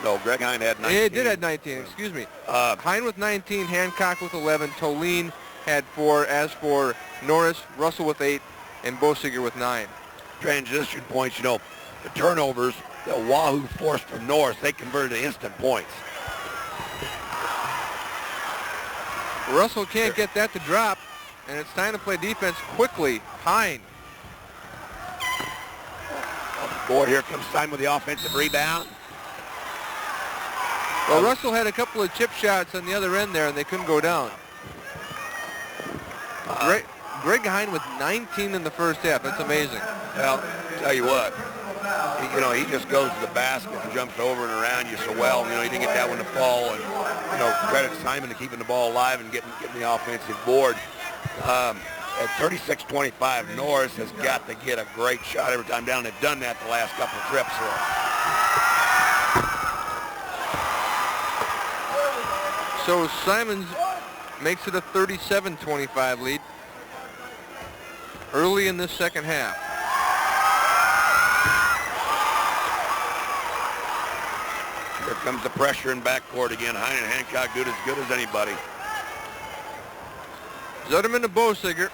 No, Greg Hine had 19. Yeah, he did have 19, excuse me. Hine with 19, Hancock with 11, Toline had 4. As for Norris, Russell with 8, and Bosiger with 9. Transition points, you know, the turnovers that Wahoo forced from Norris, they converted to instant points. Russell can't get that to drop, and it's time to play defense quickly. Hine. Board here comes Simon with the offensive rebound. Well, Russell had a couple of chip shots on the other end there, and they couldn't go down. Greg Hine with 19 in the first half. That's amazing. Well, tell you what, he just goes to the basket and jumps over and around you so well. You know, he didn't get that one to fall, and credit Simon to keeping the ball alive and getting the offensive board. At 36-25, Norris has got to get a great shot every time down. They've done that the last couple of trips here. So Simons makes it a 37-25 lead early in this second half. Here comes the pressure in backcourt again. Hine and Hancock do it as good as anybody. Zetterman to Bosiger,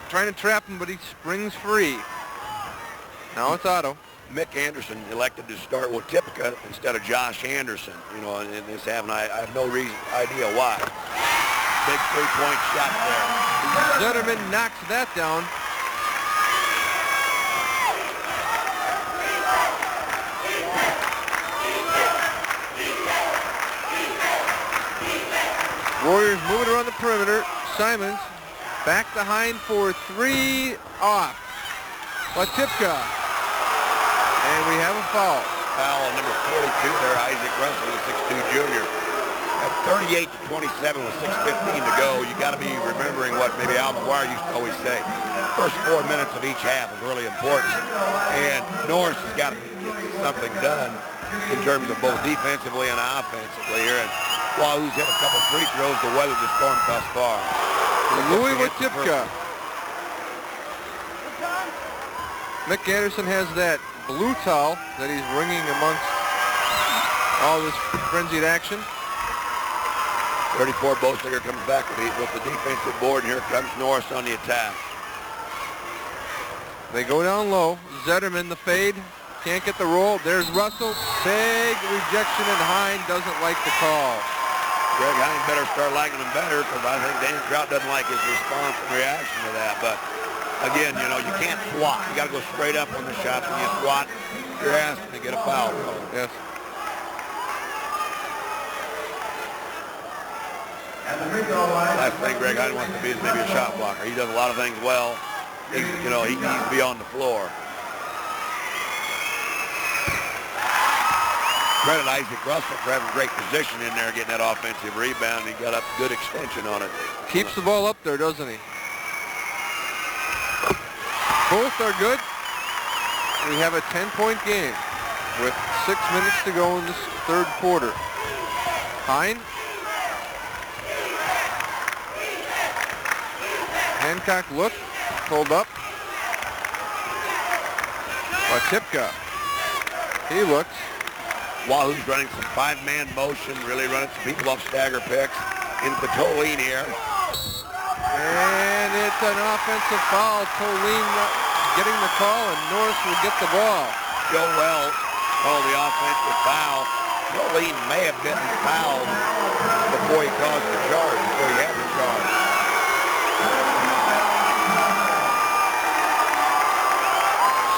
trying to trap him, but he springs free. Now it's Otto. Mick Anderson elected to start with Tipka instead of Josh Anderson. You know, in this half, and I have no idea why. Big three-point shot there. Zetterman knocks that down. Warriors moving around the perimeter. Simons back to Hine for 3, off. Latipka. And we have a foul. Foul on number 42 there, Isaac Russell, the 6'2 junior. At 38-27 with 6:15 to go, you got to be remembering what maybe Al McGuire used to always say. First 4 minutes of each half is really important. And Norris has got to get something done in terms of both defensively and offensively here. And Wahoo's hit a couple free throws to weather the storm thus far. Louis Watipka. Mick Anderson has that blue towel that he's wringing amongst all this frenzied action. 34, Bosiger comes back with the defensive board, and here comes Norris on the attack. They go down low. Zetterman, the fade. Can't get the roll. There's Russell. Big rejection, and Hine doesn't like the call. Greg Hine better start liking him better, because I think Dan Trout doesn't like his response and reaction to that. But again, you can't swat. You got to go straight up on the shots. When you swat, you're asking to get a foul. Yes. Last thing Greg Hine wants to be is maybe a shot blocker. He does a lot of things well. He needs to be on the floor. Credit Isaac Russell for having great position in there, getting that offensive rebound. He got up good extension on it. Keeps the ball up there, doesn't he? Both are good. We have a 10-point game with 6 minutes to go in this third quarter. Hine. Hancock look, pulled up. Watipka, he looks. Wahoo's running some 5-man motion, really running some people off stagger picks. Into Toline here. And it's an offensive foul. Toline getting the call, and Norris will get the ball. Joe Wells called the offensive foul. Toline may have been fouled before he caused the charge, before he had the charge.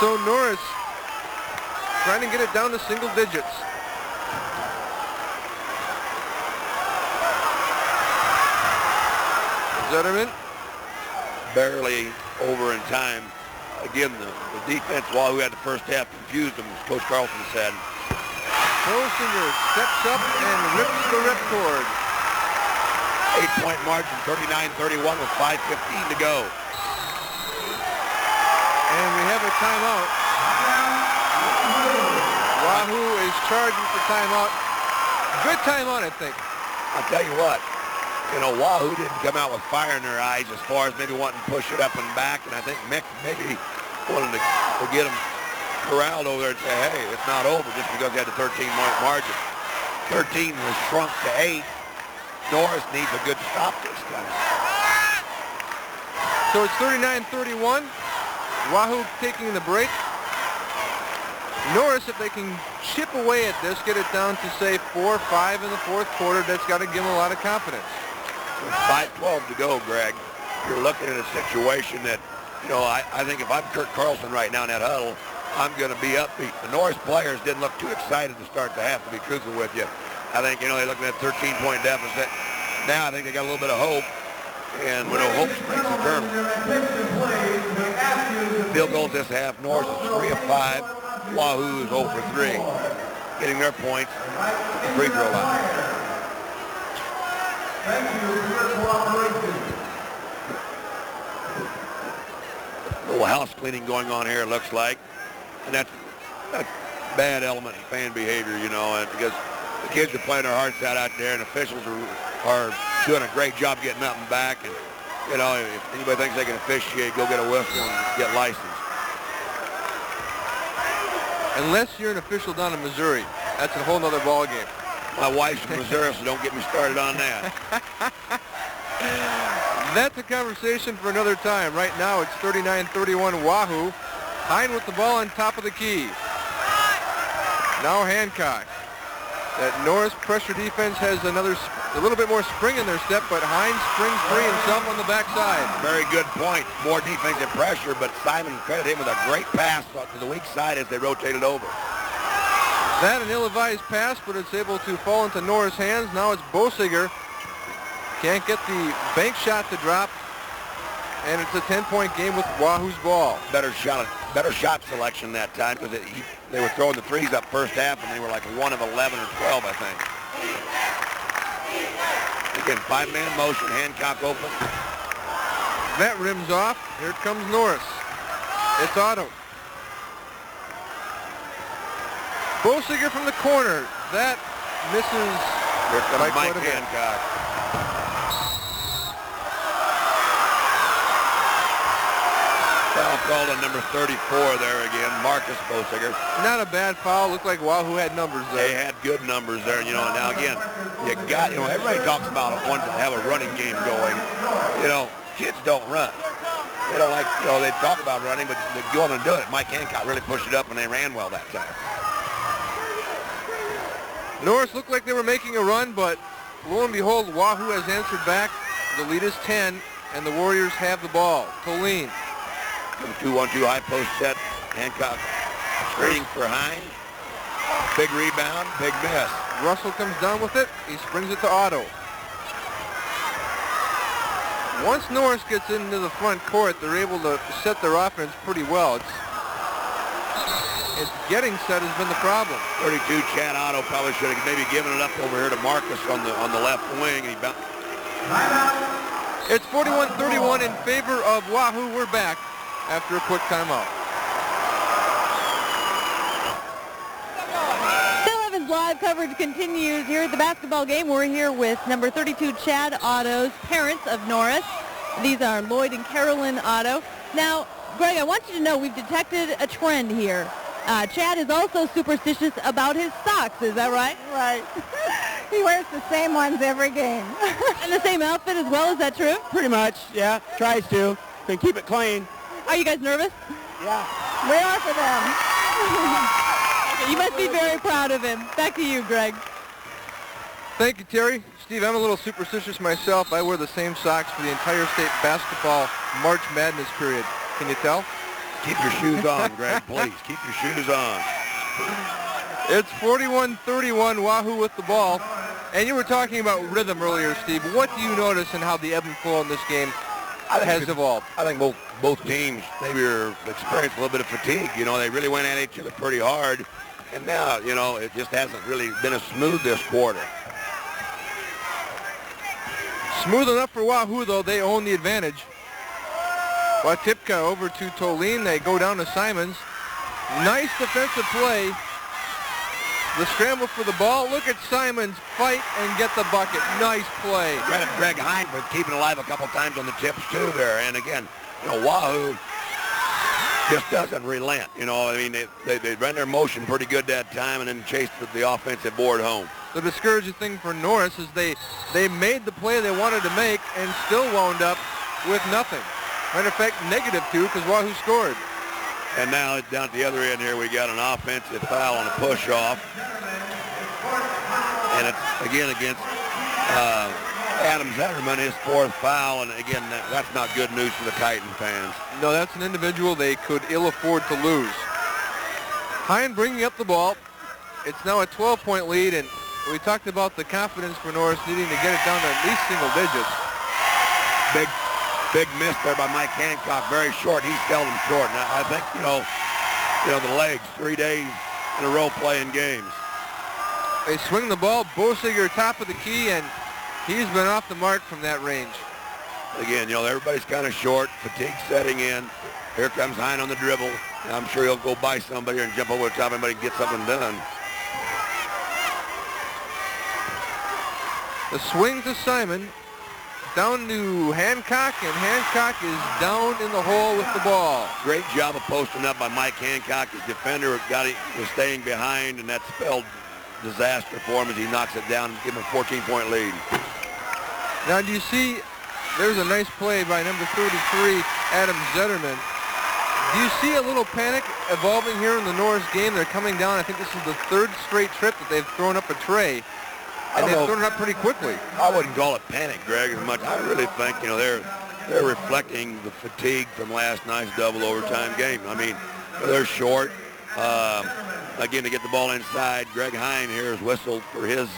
So Norris trying to get it down to single digits. Zetterman barely over in time. Again, the defense, Wahoo had the first half confused them, as Coach Carlson said. Bolsinger steps up and rips the ripcord. 8-point margin, 39-31 with 5:15 to go. And we have a timeout. Wahoo is charging for timeout. Good timeout, I think. I'll tell you what. You know, Wahoo didn't come out with fire in their eyes as far as maybe wanting to push it up and back, and I think Mick maybe wanted to get him corralled over there and say, hey, it's not over just because they had the 13-point margin. 13 was shrunk to 8. Norris needs a good stop this time. So it's 39-31. Wahoo taking the break. Norris, if they can chip away at this, get it down to, say, 4 or 5 in the fourth quarter, that's got to give them a lot of confidence. With 5:12 to go, Greg, you're looking at a situation that, you know, I think if I'm Kurt Carlson right now in that huddle, I'm going to be upbeat. The Norris players didn't look too excited to start the half, to be truthful with you. I think, you know, they're looking at a 13-point deficit. Now I think they got a little bit of hope, and when hope springs eternal. Field goals this half, Norris is 3 of 5. Wahoo is 0 for 3, getting their points at the free throw line. Thank you for your cooperation. A little house cleaning going on here, it looks like. And that's a bad element of fan behavior, you know, and because the kids are playing their hearts out there, and officials are doing a great job getting up and back. And, you know, if anybody thinks they can officiate, go get a whistle and get licensed. Unless you're an official down in Missouri, that's a whole nother ball game. My wife's from Missouri, so don't get me started on that. That's a conversation for another time. Right now, it's 39-31 Wahoo. Hine with the ball on top of the key. Now Hancock. That Norris pressure defense has a little bit more spring in their step, but Hine springs free himself on the backside. Very good point. More defensive pressure, but Simon credited him with a great pass to the weak side as they rotated over. That an ill-advised pass, but it's able to fall into Norris' hands. Now it's Bolsinger. Can't get the bank shot to drop, and it's a 10-point game with Wahoo's ball. Better shot selection that time, because they were throwing the threes up first half, and they were like 1 of 11 or 12, I think. Again, 5-man motion, Hancock open. That rims off. Here comes Norris. It's Otto. Bolsinger from the corner. That misses. Here comes Mike Hancock. Foul called on number 34 there again, Marcus Bolsinger. Not a bad foul. Looked like Wahoo had numbers there. They had good numbers there, you know. Now again, everybody talks about wanting to have a running game going. You know, kids don't run. They don't like, they talk about running, but they go on and do it. Mike Hancock really pushed it up, and they ran well that time. Norris looked like they were making a run, but lo and behold, Wahoo has answered back. The lead is 10, and the Warriors have the ball. Toline. 2-1-2 high post set. Hancock screening for Hine. Big rebound, big miss. Russell comes down with it. He springs it to Otto. Once Norris gets into the front court, they're able to set their offense pretty well. It's getting set has been the problem. 32, Chad Otto probably should have maybe given it up over here to Marcus on the left wing. And he bounced. It's 41-31 in favor of Wahoo. We're back after a quick timeout. Still Evans live coverage continues here at the basketball game. We're here with number 32 Chad Otto's parents of Norris. These are Lloyd and Carolyn Otto. Now, Greg, I want you to know we've detected a trend here. Chad is also superstitious about his socks. Is that right? Right. He wears the same ones every game. And the same outfit as well. Is that true? Pretty much, yeah. Tries to. Can keep it clean. Are you guys nervous? Yeah. We are for them. Okay, you must be very proud of him. Back to you, Greg. Thank you, Terry. Steve, I'm a little superstitious myself. I wear the same socks for the entire state basketball March Madness period. Can you tell? Keep your shoes on, Greg, please. Keep your shoes on. It's 41-31, Wahoo with the ball. And you were talking about rhythm earlier, Steve. What do you notice in how the ebb and flow in this game has evolved? I think both teams maybe are experiencing a little bit of fatigue. You know, they really went at each other pretty hard. And now, you know, it just hasn't really been as smooth this quarter. Smooth enough for Wahoo, though. They own the advantage. Watipka over to Tolene. They go down to Simons. Nice defensive play. The scramble for the ball. Look at Simons fight and get the bucket. Nice play. Credit Greg Hine for keeping alive a couple times on the tips, too, there. And, again, you know, Wahoo just doesn't relent. You know, I mean, they ran their motion pretty good that time and then chased the offensive board home. The discouraging thing for Norris is they made the play they wanted to make and still wound up with nothing. Matter of fact, -2 because Wahoo scored. And now down at the other end here, we got an offensive foul on a push-off. And it's, again, against Adam Zetterman, his 4th foul. And, again, that's not good news for the Titan fans. No, that's an individual they could ill afford to lose. Hine bringing up the ball. It's now a 12-point lead, and we talked about the confidence for Norris needing to get it down to at least single digits. Big miss there by Mike Hancock. Very short. He held him short. And I think, you know, the legs, 3 days in a row playing games. They swing the ball. Bosiger top of the key, and he's been off the mark from that range. Again, you know, everybody's kind of short. Fatigue setting in. Here comes Hine on the dribble. I'm sure he'll go by somebody and jump over the top of anybody and get something done. The swing to Simon. Down to Hancock, and Hancock is down in the hole with the ball. Great job of posting up by Mike Hancock. His defender was staying behind, and that spelled disaster for him as he knocks it down and gives him a 14-point lead. Now, do you see, there's a nice play by number 33, Adam Zetterman. Do you see a little panic evolving here in the Norris game? They're coming down. I think this is the 3rd straight trip that they've thrown up a tray. And they've thrown it up pretty quickly. I wouldn't call it panic, Greg, as much. I really think, you know, they're reflecting the fatigue from last night's double overtime game. I mean, they're short. Again, to get the ball inside, Greg Hine here has whistled for his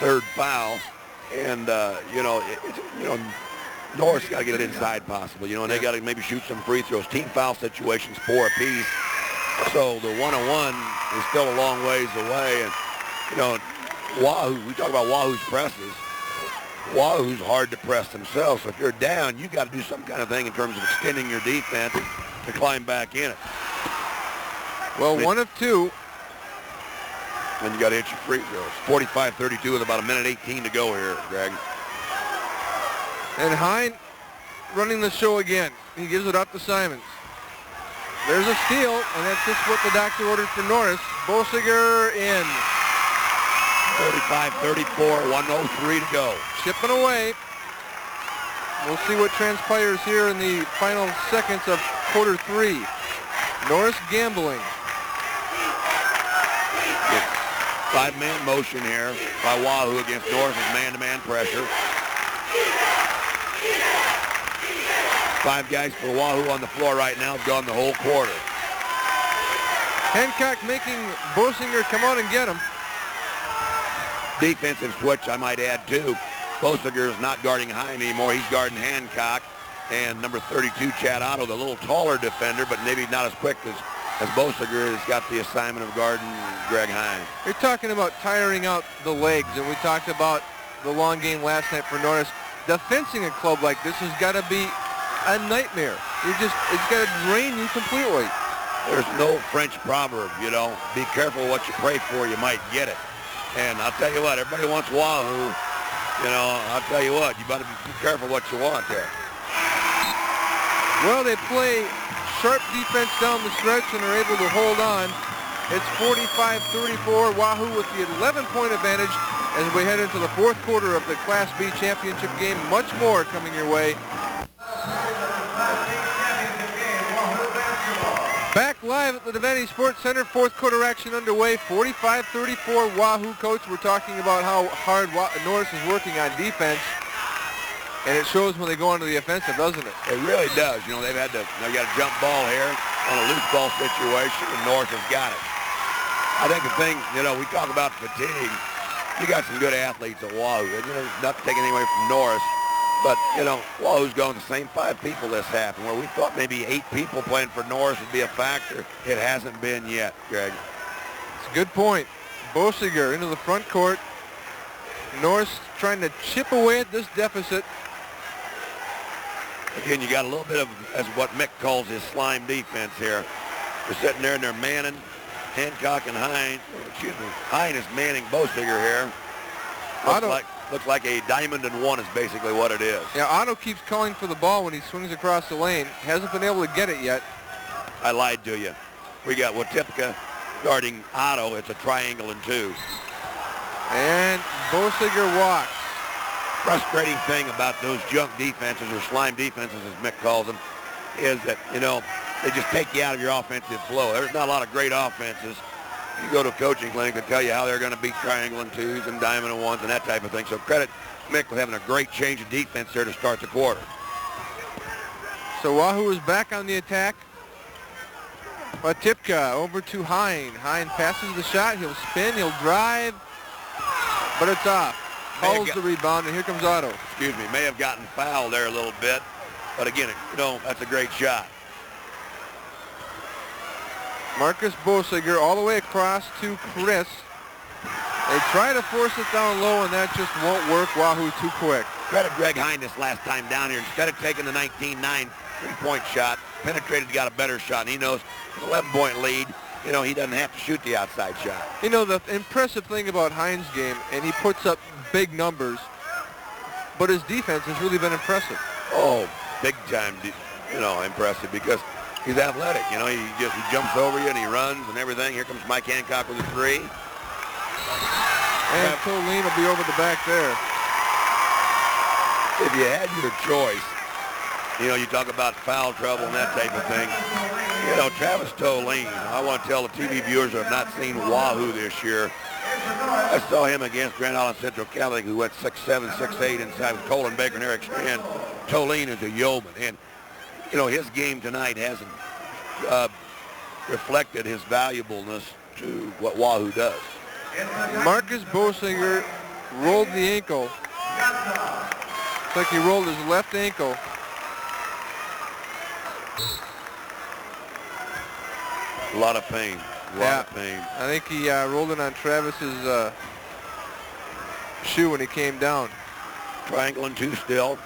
3rd foul. And, you know, Norris got to get it inside possible, you know, and they got to maybe shoot some free throws. Team foul situations, 4 apiece. So the 1-on-1 is still a long ways away. And, you know, Wahoo, we talk about Wahoo's presses. Wahoo's hard to press themselves. So if you're down, you got to do some kind of thing in terms of extending your defense to climb back in it. Well, 1 of 2. And you got to hit your free throws. 45-32 with about 1:18 to go here, Greg. And Hine running the show again. He gives it up to Simons. There's a steal, and that's just what the doctor ordered for Norris. Bosiger in. 45-34, 1:03 to go. Chipping away. We'll see what transpires here in the final seconds of quarter 3. Norris gambling. 5-man motion here by Wahoo against Norris with man-to-man pressure. 5 guys for Wahoo on the floor right now have gone the whole quarter. Hancock making Bosinger come on and get him. Defensive switch, I might add, too. Bosinger is not guarding Hine anymore. He's guarding Hancock. And number 32, Chad Otto, the little taller defender, but maybe not as quick as Bosinger, has got the assignment of guarding Greg Hine. You're talking about tiring out the legs, and we talked about the long game last night for Norris. Defending a club like this has got to be a nightmare. It's got to drain you completely. There's no French proverb, you know. Be careful what you pray for, you might get it. And I'll tell you what, everybody wants Wahoo. You know, I'll tell you what, you better be careful what you want there. Well, they play sharp defense down the stretch and are able to hold on. It's 45-34, Wahoo with the 11-point advantage as we head into the fourth quarter of the Class B championship game. Much more coming your way. Back live at the Devaney Sports Center, fourth quarter action underway, 45-34 Wahoo. Coach, we're talking about how hard Norris is working on defense. And it shows when they go onto the offensive, doesn't it? It really does. You know, they got a jump ball here on a loose ball situation, and Norris has got it. I think the thing, you know, we talk about fatigue. You got some good athletes at Wahoo. And, you know, not to take anything away from Norris, but, you know, Wahoo's going the same 5 people this half, and where we thought maybe 8 people playing for Norris would be a factor, it hasn't been yet, Greg. It's a good point. Bosiger into the front court. Norris trying to chip away at this deficit. Again, you got a little bit of, as what Mick calls his slime defense here. They're sitting there and they're manning Hancock and Hine. Excuse me. Hine is manning Bosiger here. Looks like a diamond and one is basically what it is. Yeah, Otto keeps calling for the ball when he swings across the lane. Hasn't been able to get it yet. I lied to you. We got Watipka guarding Otto. It's a triangle and 2. And Bosiger walks. Frustrating thing about those junk defenses, or slime defenses as Mick calls them, is that, you know, they just take you out of your offensive flow. There's not a lot of great offenses. You go to a coaching clinic to tell you how they're going to beat triangle and 2s and diamond and 1s and that type of thing. So credit Mick for having a great change of defense there to start the quarter. So Wahoo is back on the attack. Watipka over to Hine. Hine passes the shot. He'll spin. He'll drive. But it's off. Holds the rebound, and here comes Otto. Excuse me, may have gotten fouled there a little bit, but again, you know, that's a great shot. Marcus Bosiger all the way across to Chris. They try to force it down low, and that just won't work. Wahoo too quick. Credit Greg Hine this last time down here. Instead of taking the 19-9 three-point shot, penetrated, got a better shot, and he knows an 11-point lead. You know, he doesn't have to shoot the outside shot. You know, the impressive thing about Hine's game, and he puts up big numbers, but his defense has really been impressive. Oh, big time, you know, impressive, because he's athletic. You know, he jumps over you and he runs and everything. Here comes Mike Hancock with a 3. And Toline will be over the back there. If you had your choice, you know, you talk about foul trouble and that type of thing. You know, Travis Toline, I want to tell the TV viewers who have not seen Wahoo this year, I saw him against Grand Island Central Catholic, who went 6'7", 6'8", inside with Colin Baker and Eric Strand. Toline is a yeoman, and, you know, his game tonight hasn't reflected his valuableness to what Wahoo does. Marcus Bosiger rolled the ankle. Looks like he rolled his left ankle. A lot of pain. A lot of pain. I think he rolled it on Travis's shoe when he came down. Triangle and 2 still.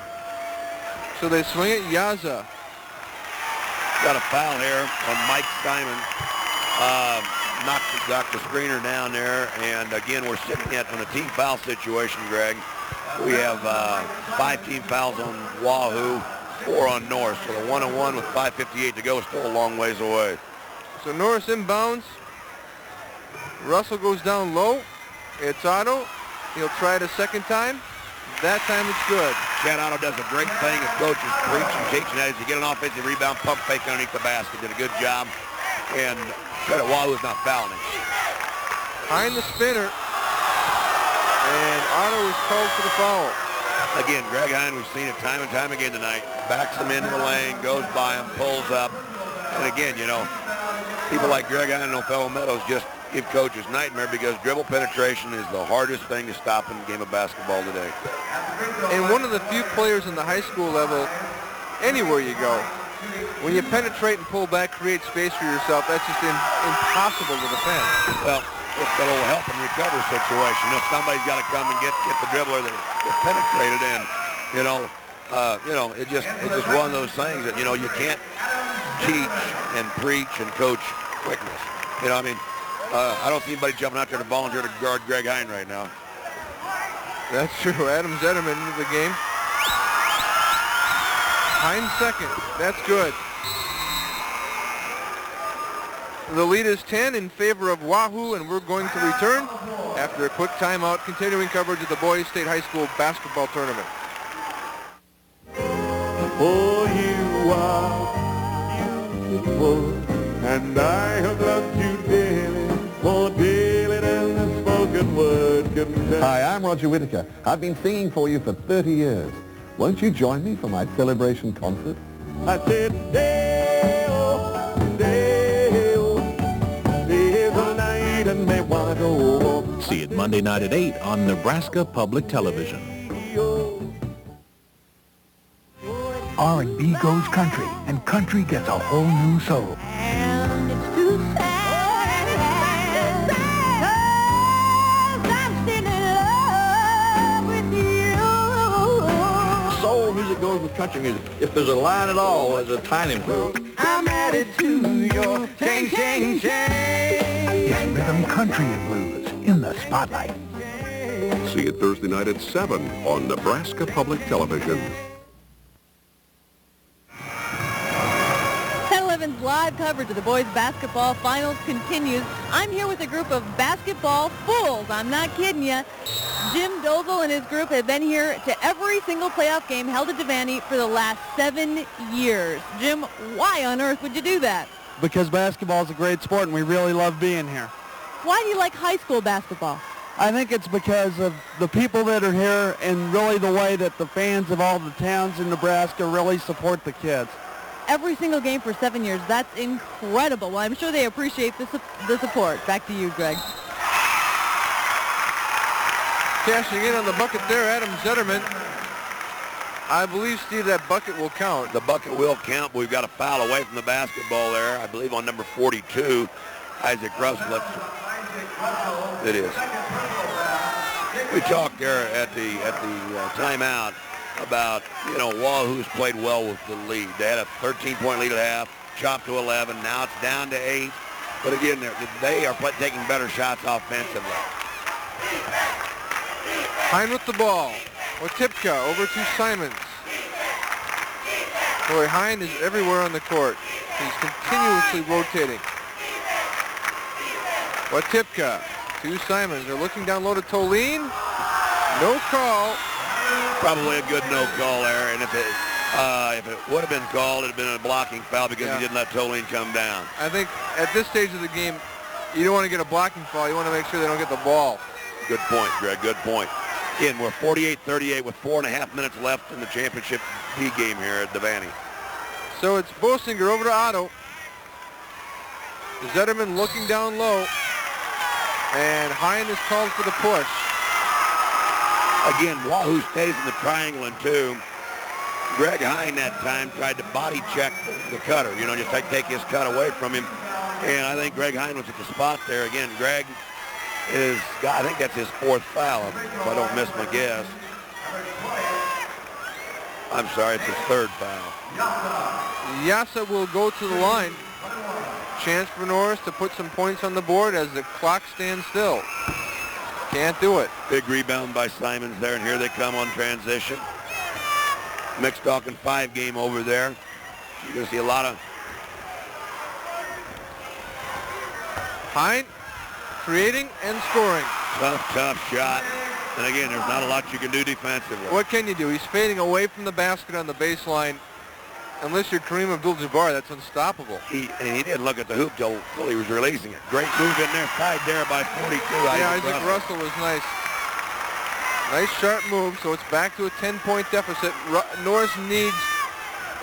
So they swing it. Yaza. Got a foul here on Mike Simon. Knocked the screener down there. And again, we're sitting at on a team foul situation, Greg. We have 5 team fouls on Wahoo, 4 on Norris. So the 1-on-1 with 5:58 to go is still a long ways away. So Norris inbounds. Russell goes down low. It's Otto. He'll try it a second time. That time it's good. Chad Otto does a great thing as coaches preach and teach, and that is to get an offensive rebound, pump fake underneath the basket. Did a good job. And credit Wahoo's not fouling him. Behind the spinner. And Otto is called for the foul. Again, Greg Hine, we've seen it time and time again tonight. Backs him into the lane, goes by him, pulls up. And again, you know, people like Greg Hine and Othello Meadows just give coaches nightmare, because dribble penetration is the hardest thing to stop in the game of basketball today. And one of the few players in the high school level, anywhere you go, when you penetrate and pull back, create space for yourself, that's just impossible to defend. Well, it's a little help and recover situation. You know, somebody's got to come and get the dribbler that gets penetrated in. It's just one of those things that, you know, you can't teach and preach and coach quickness. You know, I mean, I don't see anybody jumping out there to volunteer to guard Greg Hine right now. That's true. Adam Zetterman into the game. Hines second. That's good. The lead is 10 in favor of Wahoo, and we're going to return after a quick timeout, continuing coverage of the Boys State High School basketball tournament. For you are beautiful, and I have loved you dearly, more dearly than the spoken word can tell. Hi, I'm Roger Whittaker. I've been singing for you for 30 years. Won't you join me for my celebration concert? I said, Day-oh, Day-oh, there's a night and they want to go. See it Monday night at 8 on Nebraska Public Television. R&B goes country, and country gets a whole new soul. And it's too sad, I'm still in love with you. Soul music goes with country music. If there's a line at all, there's a time improvement. I'm added to your chain, chain, chain. It's rhythm, country, and blues in the spotlight. See it Thursday night at 7 on Nebraska Public Television. 10-11's live coverage of the boys basketball finals continues. I'm here with a group of basketball fools. I'm not kidding you. Jim Dozel and his group have been here to every single playoff game held at Devaney for the last 7 years. Jim, why on earth would you do that? Because basketball is a great sport and we really love being here. Why do you like high school basketball? I think it's because of the people that are here and really the way that the fans of all the towns in Nebraska really support the kids. Every single game for 7 years. That's incredible. Well, I'm sure they appreciate the support. Back to you, Greg. Cashing in on the bucket there, Adam Zetterman. I believe, Steve, that bucket will count. The bucket will count, but we've got a foul away from the basketball there. I believe on number 42, Isaac Russell. It is. We talked there at the timeout about, Wahoo's played well with the lead. They had a 13-point lead at half, chopped to 11. Now it's down to 8. But again, they are taking better shots offensively. Hine with the ball. Watipka over to Simons. Boy, Hine is everywhere on the court. He's continuously rotating. Watipka to Simons. They're looking down low to Tolene. No call. Probably a good no call there, and if it would have been called, it would have been a blocking foul because he didn't let Tolene come down. I think at this stage of the game, you don't want to get a blocking foul. You want to make sure they don't get the ball. Good point, Greg. Good point. Again, we're 48-38 with 4.5 minutes left in the championship B game here at Devaney. So it's Bosinger over to Otto. Zetterman looking down low, and Hine is called for the push. Again, Wahoo stays in the triangle in 2. Greg Hine that time tried to body check the cutter, just take his cut away from him. And I think Greg Hine was at the spot there. Again, Greg I think that's his 4th foul, if I don't miss my guess. I'm sorry, it's his 3rd foul. Yassa will go to the line. Chance for Norris to put some points on the board as the clock stands still. Can't do it. Big rebound by Simons there, and here they come on transition. Mick's talking 5 game over there. You're going to see a lot of... Hine creating and scoring. Tough shot. And again, there's not a lot you can do defensively. What can you do? He's fading away from the basket on the baseline. Unless you're Kareem Abdul-Jabbar, that's unstoppable. He didn't look at the hoop till he was releasing it. Great move in there, tied there by 42. Yeah, Isaac Russell was nice. Nice sharp move, so it's back to a 10-point deficit. Norris needs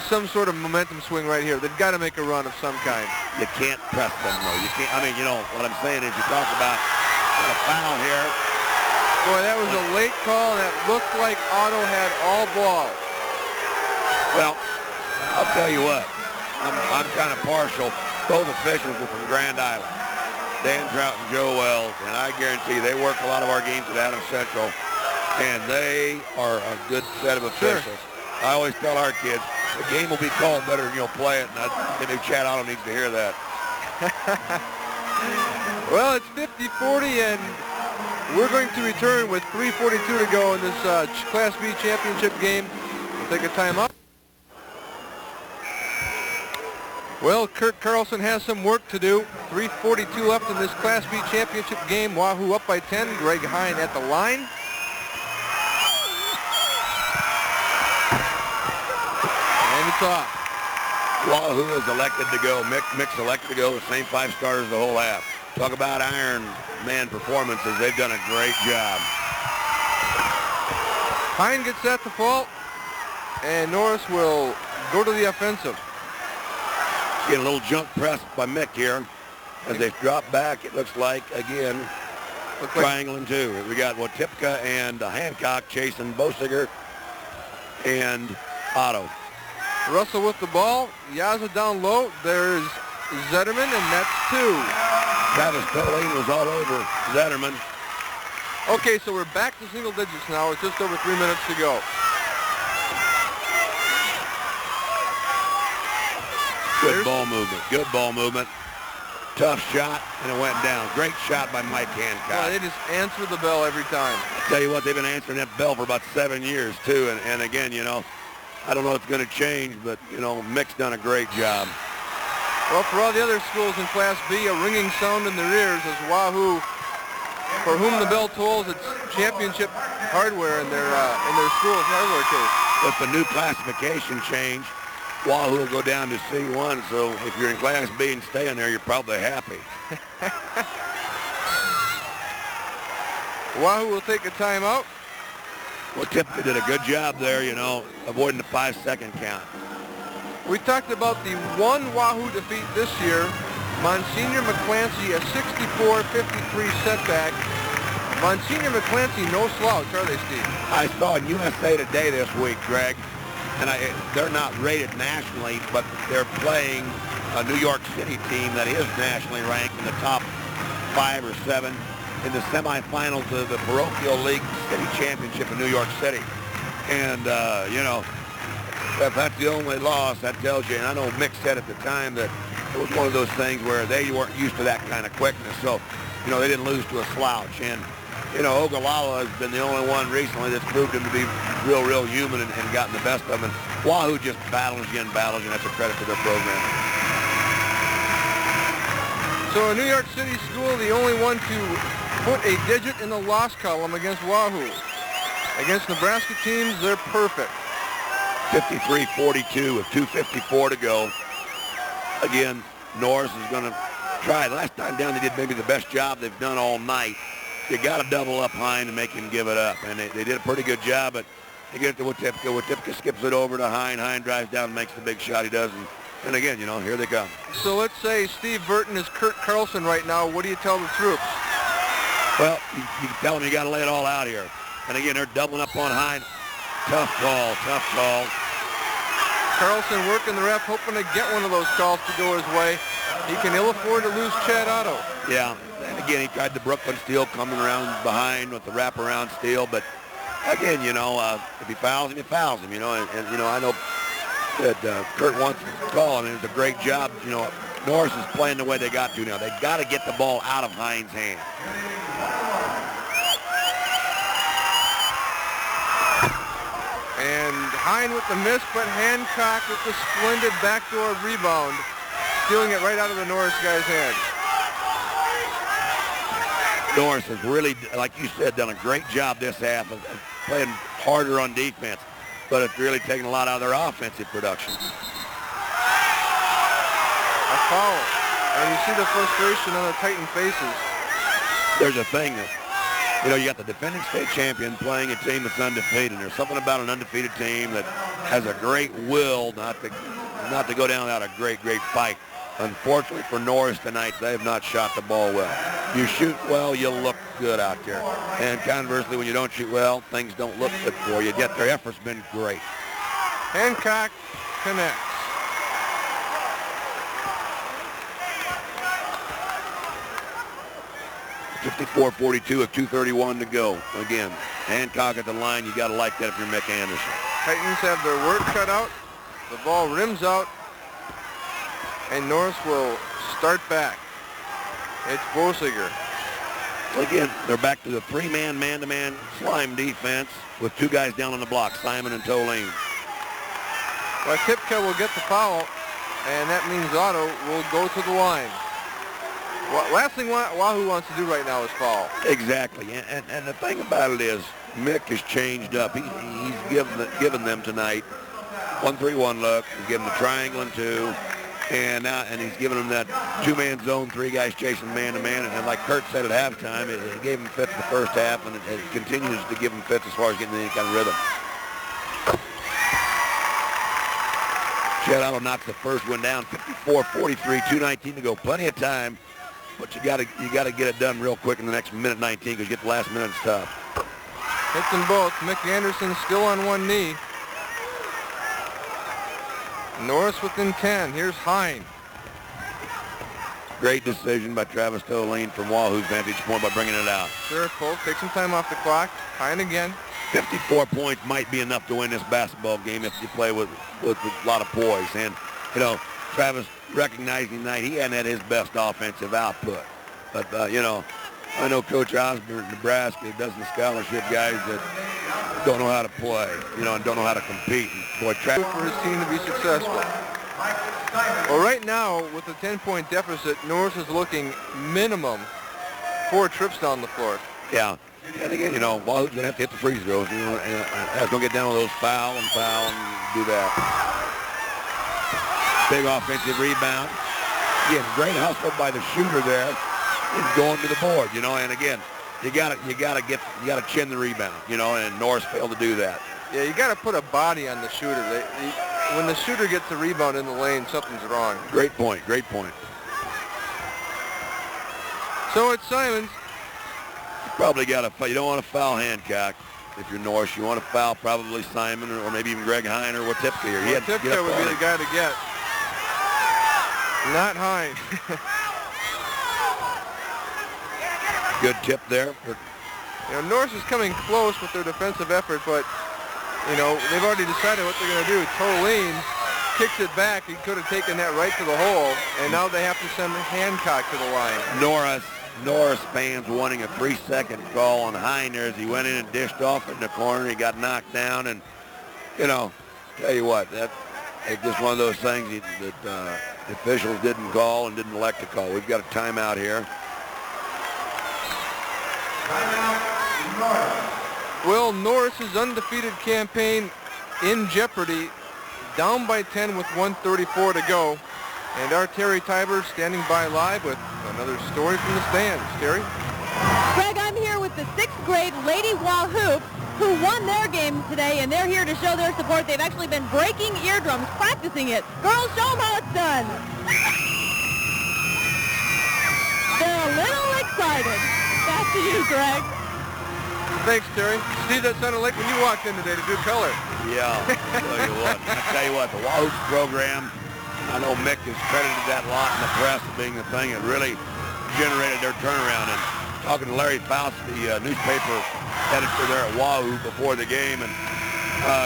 some sort of momentum swing right here. They've got to make a run of some kind. You can't press them, though. You can't. What I'm saying is you talk about a foul here. Boy, that was a late call, and it looked like Otto had all ball. Well, I'll tell you what, I'm kind of partial. Both officials were from Grand Island, Dan Trout and Joe Wells, and I guarantee they work a lot of our games at Adams Central, and they are a good set of officials. Sure. I always tell our kids, the game will be called better than you'll play it, and maybe Chad Otto needs to hear that. Well, it's 50-40, and we're going to return with 3:42 to go in this Class B championship game. We'll take a timeout. Well, Kurt Carlson has some work to do. 3:42 left in this Class B championship game. Wahoo up by 10. Greg Hine at the line. And it's off. Wahoo is elected to go. Mick's elected to go. The same 5 starters the whole half. Talk about Iron Man performances. They've done a great job. Hine gets set to fault, and Norris will go to the offensive. Getting a little junk press by Mick here. As they drop back, it looks like, again, triangling two. We got Watipka and Hancock chasing Bosiger and Otto. Russell with the ball. Yaza down low. There's Zetterman, and that's 2. Travis Toline was all over Zetterman. Okay, so we're back to single digits now. It's just over 3 minutes to go. Good ball movement. Good ball movement. Tough shot, and it went down. Great shot by Mike Hancock. Well, they just answer the bell every time. I tell you what, they've been answering that bell for about 7 years, too. And again, you know, I don't know if it's going to change, but, you know, Mick's done a great job. Well, for all the other schools in Class B, a ringing sound in their ears as Wahoo, for whom the bell tolls, it's championship hardware in their school's hardware case. With the new classification change, Wahoo will go down to C1, so if you're in Class B and staying there, you're probably happy. Wahoo will take a timeout. Well, Tipka did a good job there, you know, avoiding the 5-second count. We talked about the one Wahoo defeat this year. Monsignor McClancy, a 64-53 setback. Monsignor McClancy, no slouch, are they, Steve? I saw in USA Today this week, Greg, and they're not rated nationally, but they're playing a New York City team that is nationally ranked in the top 5 or 7 in the semifinals of the Parochial League City Championship in New York City. And, you know, if that's the only loss, that tells you, and I know Mick said at the time that it was one of those things where they weren't used to that kind of quickness, so, you know, they didn't lose to a slouch. And, you know, Ogallala has been the only one recently that's proved him to be real human and gotten the best of him. And Wahoo just battles you, and that's a credit to their program. So a New York City school, the only one to put a digit in the loss column against Wahoo. Against Nebraska teams, they're perfect. 53-42 with 2:54 to go. Again, Norris is going to try. Last time down, they did maybe the best job they've done all night. You got to double up Hine to make him give it up, and they did a pretty good job. But they get it to Watipka. Watipka skips it over to Hine. Hine drives down and makes the big shot he does. And again, you know, here they come. So let's say Steve Burton is Kurt Carlson right now. What do you tell the troops? Well, you tell them you got to lay it all out here. And again, they're doubling up on Hine. Tough call, tough call. Carlson working the ref, hoping to get one of those calls to go his way. He can ill afford to lose Chad Otto. Yeah, and again, he tried the Brooklyn steal coming around behind with the wraparound steal. But again, you know, if he fouls him, he fouls him, you know. And you know, I know that Kurt wants to call, and it was a great job. You know, Norris is playing the way they got to now. They got to get the ball out of Hine's hand. And Hine with the miss, but Hancock with the splendid backdoor rebound, stealing it right out of the Norris guy's hand. Norris has really, like you said, done a great job this half of playing harder on defense, but it's really taken a lot out of their offensive production. A foul, and you see the frustration on the Titan faces. There's a thing that, you know, you got the defending state champion playing a team that's undefeated. And there's something about an undefeated team that has a great will not to go down without a great fight. Unfortunately for Norris tonight, they have not shot the ball well. You shoot well, you look good out there. And conversely, when you don't shoot well, things don't look good for you. Yet their effort's been great. Hancock connects. .54-42 with 2:31 to go. Again, Hancock at the line. You got to like that if you're Mick Anderson. Titans have their work cut out. The ball rims out, and Norris will start back. It's Bosiger. Again, they're back to the three-man, man-to-man slime defense with 2 guys down on the block, Simon and Toline. Well, Tipka will get the foul. and that means Otto will go to the line. Last thing Wahoo wants to do right now is foul. Exactly, and the thing about it is Mick has changed up. He's given them tonight 1-3-1 look. He's given the triangle and 2, and he's given them that 2-man zone, 3 guys chasing man-to-man. And like Kurt said at halftime, it gave him fits the first half, and it continues to give him fits as far as getting any kind of rhythm. Chet Otto knocks the first one down, 54-43, 2:19 to go. Plenty of time, but you got to get it done real quick in the next minute 19 because you get the last minute, it's tough. Hits them both. Mick Anderson still on one knee. Norris within 10. Here's Hine. Great decision by Travis Toline from Wahoo's vantage point by bringing it out. Sure, Polk, take some time off the clock. Hine again. 54 points might be enough to win this basketball game if you play with a lot of poise. And, you know, Travis recognizing tonight he hadn't had his best offensive output. But, you know, I know Coach Osborne at Nebraska does the scholarship guys that don't know how to play, you know, and don't know how to compete. And boy, Travis for his team to be successful. Well, right now, with a 10-point deficit, Norris is looking minimum 4 trips down the floor. Yeah. And again, you know, Wahoo's going to have to hit the free throws. You know, and don't get down with those foul and do that. Big offensive rebound. Again, great hustle by the shooter there. He's going to the board, you know, and again, you gotta chin the rebound, you know, and Norris failed to do that. Yeah, you got to put a body on the shooter. When the shooter gets the rebound in the lane, something's wrong. Great point, great point. So it's Simons. Probably got to, you don't want to foul Hancock if you're Norris. You want to foul probably Simon or maybe even Greg Hine or Watipka here. Watipka would be the guy to get. Not Hine. Good tip there. You know, Norris is coming close with their defensive effort, but, you know, they've already decided what they're going to do. Toline kicks it back. He could have taken that right to the hole, and now they have to send Hancock to the line. Norris fans wanting a 3-second call on Hine there as he went in and dished off in the corner. He got knocked down, and, you know, tell you what, it's just one of those things that the officials didn't call and didn't elect to call. We've got a timeout here. Will Norris's undefeated campaign in jeopardy, down by 10 with 1:34 to go. And our Terry Tiber standing by live with another story from the stands. Terry? Greg, I'm here with the 6th grade Lady Wahoo who won their game today, and they're here to show their support. They've actually been breaking eardrums, practicing it. Girls, show them how it's done. They're a little excited. Back to you, Greg. Thanks, Terry. Steve, that sounded like when you walked in today to do color. Yeah, I'll tell you what, the Wahoo program, I know Mick has credited that lot in the press as being the thing that really generated their turnaround. And talking to Larry Faust, the newspaper editor there at Wahoo before the game, and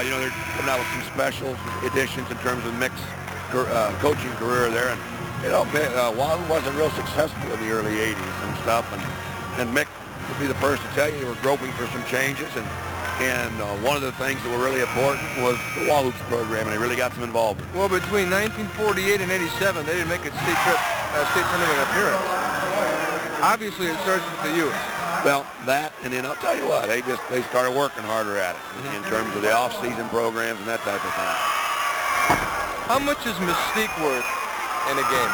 you know, they're coming out with some special editions in terms of Mick's coaching career there. And you know, Wahoo wasn't real successful in the early 80s and stuff, and Mick would be the first to tell you they were groping for some changes, and one of the things that were really important was the Wahoo program, and they really got some involvement. Well, between 1948 and 87, they didn't make a state tournament appearance. Obviously, it starts with the youth. Well, that, and then I'll tell you what, they started working harder at it in terms of the off-season programs and that type of thing. How much is mystique worth in a game?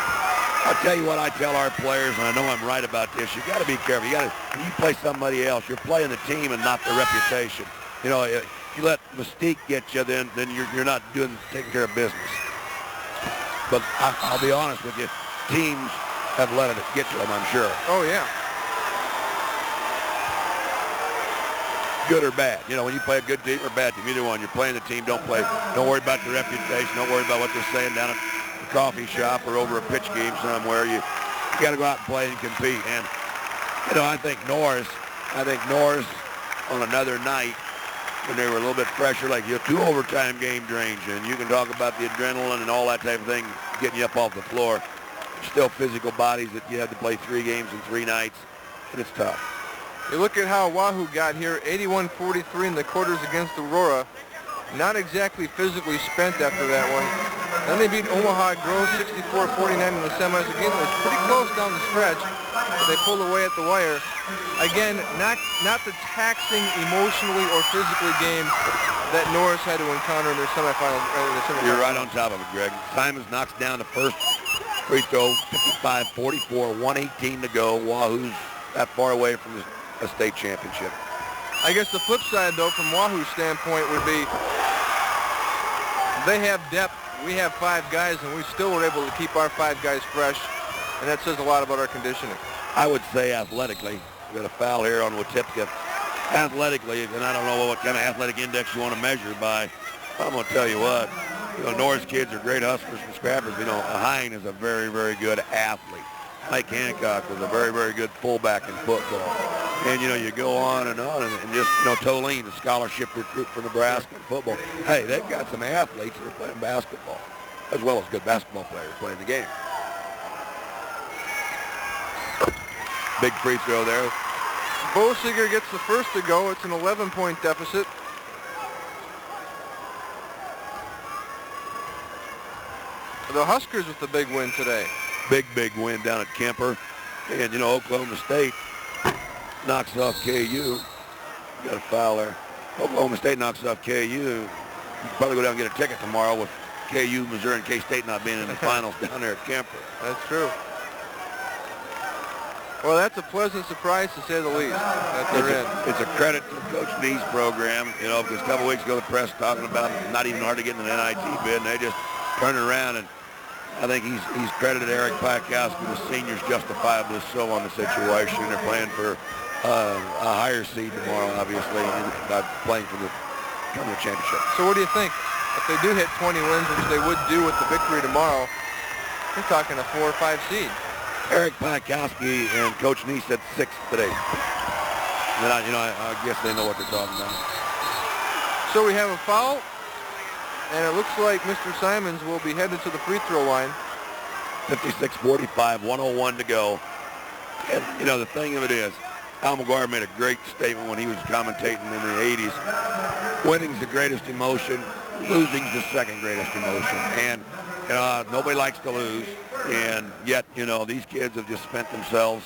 I'll tell you what I tell our players, and I know I'm right about this. You got to be careful. When you play somebody else, you're playing the team and not the reputation. You know, if you let mystique get you, then you're not taking care of business. But I'll be honest with you, teams have let it get to them, I'm sure. Oh yeah. Good or bad. You know, when you play a good team or bad team, either one, you're playing the team. Don't worry about the reputation. Don't worry about what they're saying down at the coffee shop or over a pitch game somewhere. You got to go out and play and compete. And, you know, I think Norris on another night when they were a little bit fresher, like your 2 overtime game drains you, and you can talk about the adrenaline and all that type of thing getting you up off the floor. Still physical bodies that you had to play 3 games in 3 nights, and it's tough. You look at how Wahoo got here, 81-43 in the quarters against Aurora. Not exactly physically spent after that one. Then they beat Omaha Grove 64-49 in the semis. Again, it was pretty close down the stretch, but they pulled away at the wire. Again, not the taxing emotionally or physically game that Norris had to encounter in their semifinal. You're right on top of it, Greg. Simons knocks down the first free throw, 55-44, 1:18 to go. Wahoo's that far away from a state championship. I guess the flip side, though, from Wahoo's standpoint would be they have depth. We have 5 guys, and we still were able to keep our 5 guys fresh, and that says a lot about our conditioning. I would say athletically. We got a foul here on Watipka. Athletically, and I don't know what kind of athletic index you want to measure by. I'm going to tell you what. Norris kids are great hustlers and scrappers. Hine is a very, very good athlete. Mike Hancock was a very, very good fullback in football. And, you go on and just, Toline, a scholarship recruit for Nebraska in football. Hey, they've got some athletes that are playing basketball, as well as good basketball players playing the game. Big free throw there. Bosiger gets the first to go. It's an 11-point deficit. The Huskers with the big win today. Big win down at Kemper. And, Oklahoma State knocks off KU. Got a foul there. Oklahoma State knocks off KU. You can probably go down and get a ticket tomorrow with KU, Missouri, and K-State not being in the finals down there at Kemper. That's true. Well, that's a pleasant surprise, to say the least, that they're in. It's a credit to Coach Nee's program, because a couple weeks ago the press talking about not even hard to get in the NIT bid, and they just turned it around, and I think he's credited Eric Pikowski, the seniors, justifiably so on the situation. They're playing for a higher seed tomorrow, obviously, by playing for the tournament championship. So what do you think? If they do hit 20 wins, which they would do with the victory tomorrow, we're talking a 4 or 5 seed. Eric Pikowski and Coach Nee said 6 today. And I guess they know what they're talking about. So we have a foul, and it looks like Mr. Simons will be headed to the free throw line. 56-45, 1:01 to go. And, the thing of it is, Al McGuire made a great statement when he was commentating in the 80s. Winning's the greatest emotion. Losing's the second greatest emotion. And nobody likes to lose. And yet, these kids have just spent themselves.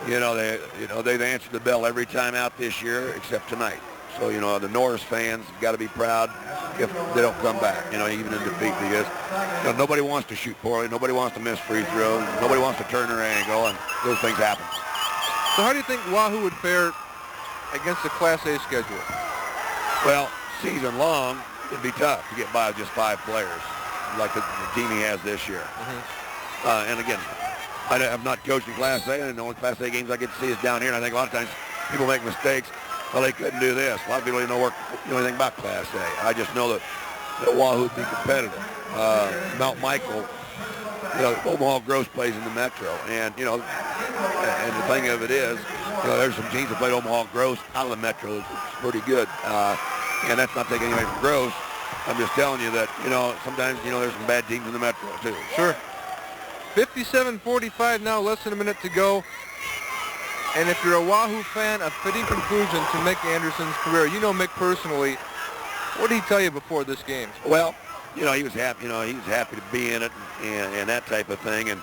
They've answered the bell every time out this year except tonight. So, the Norris fans got to be proud if they don't come back, even in defeat, because nobody wants to shoot poorly. Nobody wants to miss free throws. Nobody wants to turn their angle, and those things happen. So how do you think Wahoo would fare against the Class A schedule? Well, season long, it'd be tough to get by with just 5 players like the team he has this year. And again, I have not coached in Class A, and the only Class A games I get to see is down here, and I think a lot of times people make mistakes. Well, they couldn't do this. A lot of people don't know anything about Class A. I just know that Wahoo would be competitive. Mount Michael, Omaha Gross plays in the Metro, and and the thing of it is, there's some teams that played Omaha Gross out of the Metro. It's pretty good, and that's not taking anything from Gross. I'm just telling you that sometimes there's some bad teams in the Metro too. Sure. 57-45 now, less than a minute to go. And if you're a Wahoo fan, a fitting conclusion to Mick Anderson's career. You know Mick personally. What did he tell you before this game? Well, he was happy. He was happy to be in it and that type of thing. And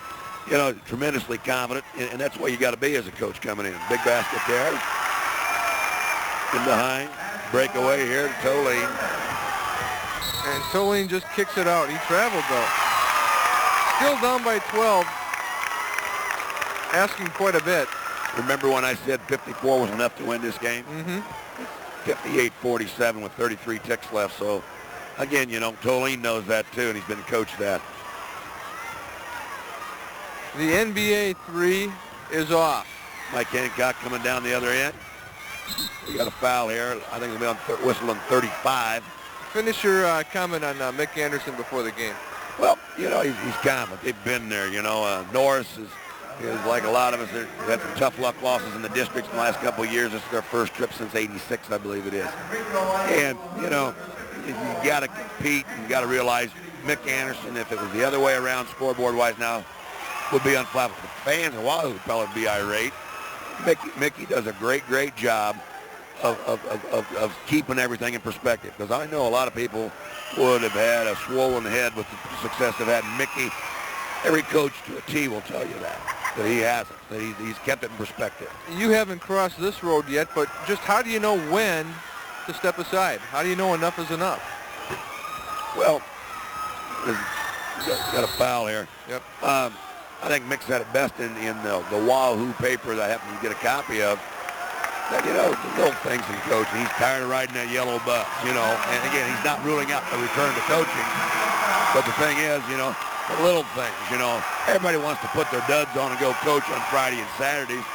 tremendously confident. And that's what you got to be as a coach coming in. Big basket there. In behind. Breakaway here to Toline. And Toline just kicks it out. He traveled though. Still down by 12. Asking quite a bit. Remember when I said 54 was enough to win this game? 58-47 with 33 ticks left. So, again, Toline knows that too, and he's been coached that. The NBA 3 is off. Mike Hancock coming down the other end. We got a foul here. I think it'll be on whistle on 35. Finish your comment on Mick Anderson before the game. Well, he's confident. They've been there. Norris is like a lot of us. They've had some tough luck losses in the districts in the last couple of years. This is their first trip since '86, I believe it is. And, you got to compete. You got to realize Mick Anderson, if it was the other way around scoreboard-wise now, would be unflappable. The fans in Wahoo would probably be irate. Mickey does a great job of keeping everything in perspective, because I know a lot of people would have had a swollen head with the success they've had. Mickey, every coach to a T will tell you that he hasn't, that he's kept it in perspective. You haven't crossed this road yet, but just how do you know when to step aside? How do you know enough is enough? Well, got a foul here. Yep. I think Mick said it best in the Wahoo paper that I happened to get a copy of. That, the little things in coaching. He's tired of riding that yellow bus, And again, he's not ruling out the return to coaching. But the thing is, the little things, Everybody wants to put their duds on and go coach on Friday and Saturdays.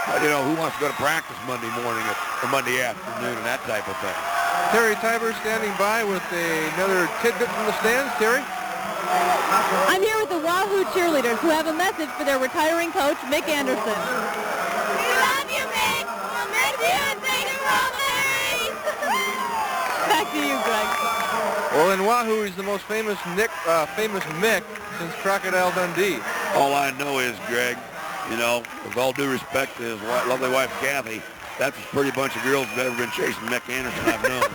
But, who wants to go to practice Monday morning or Monday afternoon and that type of thing? Terry Tiber standing by with another tidbit from the stands. Terry? I'm here with the Wahoo cheerleaders who have a message for their retiring coach, Mick Anderson. We love you, Mick. We'll miss you and say Back to you, Greg. Well, in Wahoo, he's the most famous Mick since Crocodile Dundee. All I know is, Greg, with all due respect to his lovely wife, Kathy, that's a pretty bunch of girls that have ever been chasing Mick Anderson I've known.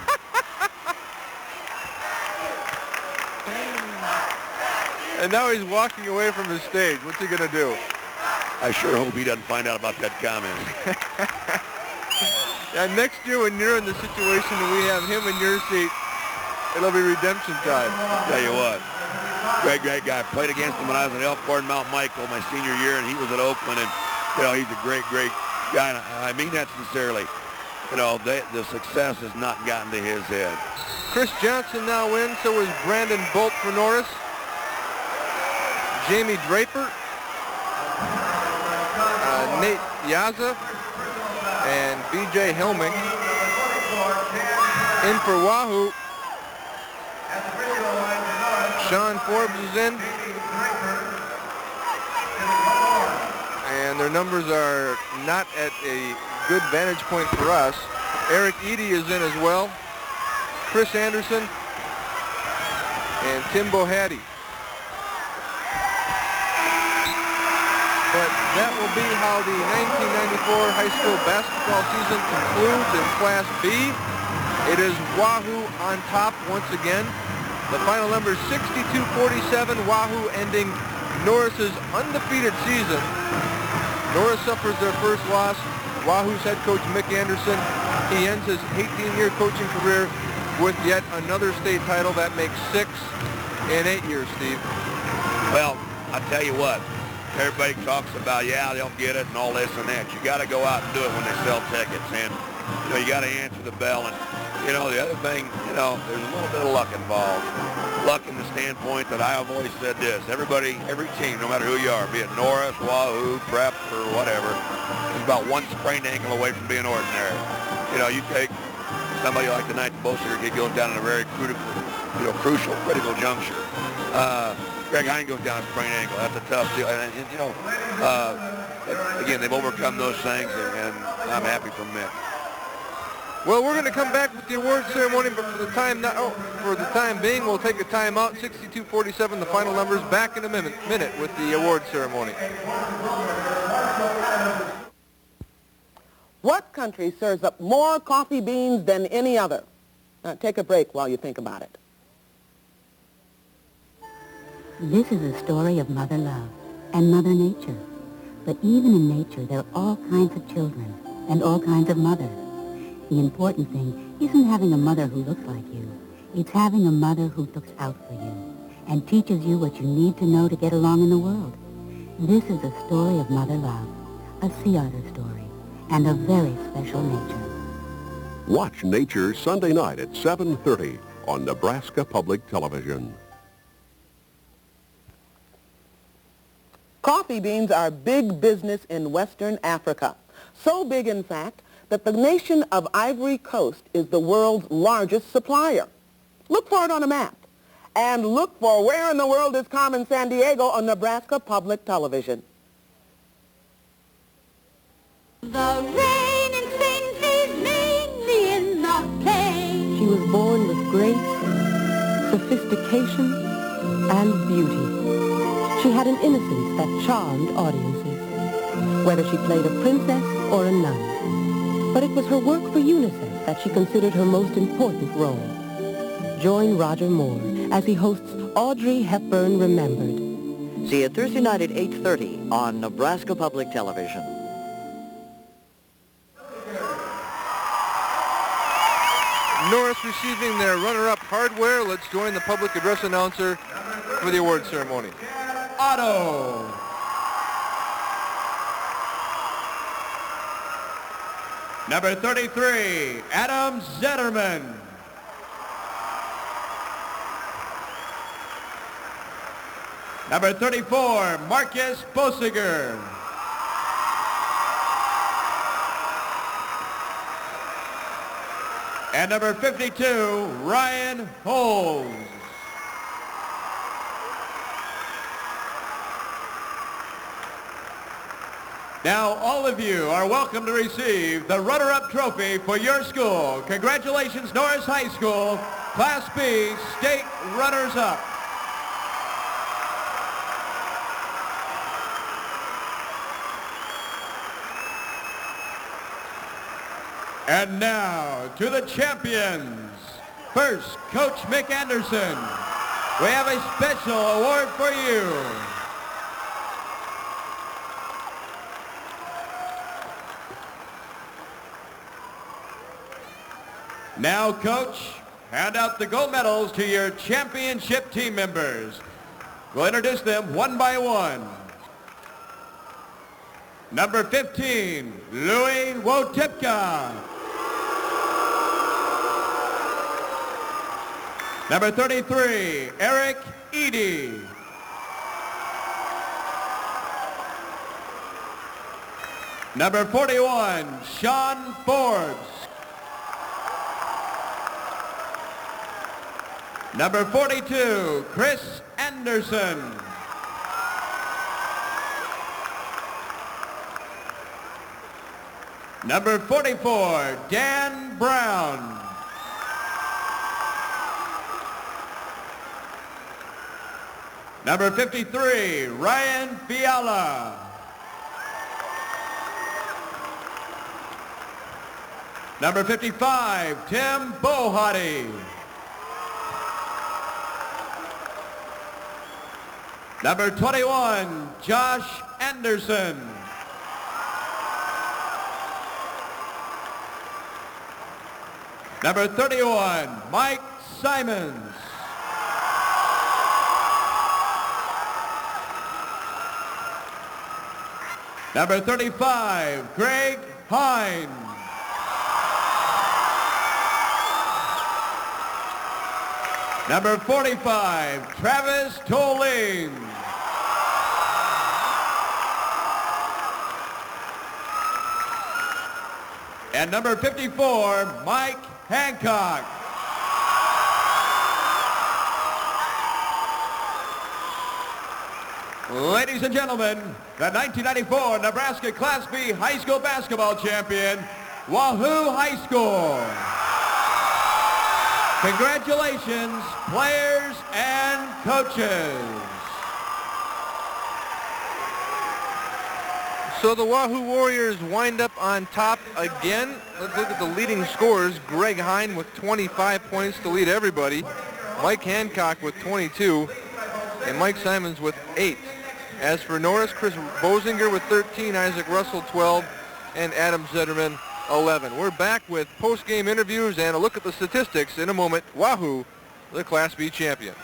And now he's walking away from the stage. What's he going to do? I sure hope he doesn't find out about that comment. And next year when you're in the situation and we have him in your seat, it'll be redemption time. Tell you what, great guy. I played against him when I was at Elkhorn Mount Michael my senior year, and he was at Oakland, and, he's a great guy. And I mean that sincerely. The success has not gotten to his head. Chris Johnson now in, so is Brandon Bolt for Norris. Jamie Draper, Nate Yaza, and B.J. Hillming. In for Wahoo, Sean Forbes is in. And their numbers are not at a good vantage point for us. Eric Eady is in as well. Chris Anderson and Tim Bohattie. But that will be how the 1994 high school basketball season concludes in Class B. It is Wahoo on top once again. The final number is 62-47. Wahoo ending Norris's undefeated season. Norris suffers their first loss. Wahoo's head coach Mick Anderson, he ends his 18-year coaching career with yet another state title. That makes 6 in 8 years, Steve. Well, I tell you what. Everybody talks about, they'll get it and all this and that. You got to go out and do it when they sell tickets. And, you got to answer the bell. And, the other thing, there's a little bit of luck involved. Luck in the standpoint that I have always said this. Every team, no matter who you are, be it Norris, Wahoo, Prep, or whatever, is about one sprained ankle away from being ordinary. You take somebody like tonight, the Bolster kid goes down in a very critical juncture. Greg Hine goes down a sprained ankle. That's a tough deal. And again, they've overcome those things, and I'm happy for Mick. Well, we're going to come back with the award ceremony, but for the time being, we'll take a timeout. 62-47, the final numbers. Back in a minute with the award ceremony. What country serves up more coffee beans than any other? Now, take a break while you think about it. This is a story of mother love and mother nature. But even in nature, there are all kinds of children and all kinds of mothers. The important thing isn't having a mother who looks like you. It's having a mother who looks out for you and teaches you what you need to know to get along in the world. This is a story of mother love, a sea otter story, and a very special nature. Watch Nature Sunday night at 7:30 on Nebraska Public Television. Coffee beans are big business in Western Africa. So big, in fact, that the nation of Ivory Coast is the world's largest supplier. Look for it on a map. And look for Where in the World is Carmen Sandiego on Nebraska Public Television. The rain in Spain stays mainly in the plain. She was born with grace, sophistication, and beauty. She had an innocence that charmed audiences, whether she played a princess or a nun. But it was her work for UNICEF that she considered her most important role. Join Roger Moore as he hosts Audrey Hepburn Remembered. See it Thursday night at 8:30 on Nebraska Public Television. Norris receiving their runner-up hardware. Let's join the public address announcer for the award ceremony. Otto. Number 33, Adam Zetterman. Number 34, Marcus Bosiger. And number 52, Ryan Holes. Now, all of you are welcome to receive the runner-up trophy for your school. Congratulations, Norris High School, Class B State Runners-Up. And now, to the champions. First, Coach Mick Anderson. We have a special award for you. Now, Coach, hand out the gold medals to your championship team members. We'll introduce them one by one. Number 15, Louis Wotipka. Number 33, Eric Eady. Number 41, Sean Forbes. Number 42, Chris Anderson. Number 44, Dan Brown. Number 53, Ryan Fiala. Number 55, Tim Bohati. Number 21, Josh Anderson. Number 31, Mike Simons. Number 35, Greg Hine. Number 45, Travis Toline. And number 54, Mike Hancock. Ladies and gentlemen, the 1994 Nebraska Class B High School Basketball Champion, Wahoo High School. Congratulations, players and coaches. So the Wahoo Warriors wind up on top again. Let's look at the leading scorers. Greg Hine with 25 points to lead everybody. Mike Hancock with 22. And Mike Simons with 8. As for Norris, Chris Bosinger with 13, Isaac Russell 12, and Adam Zetterman 11. We're back with post-game interviews and a look at the statistics in a moment. Wahoo, the Class B champion.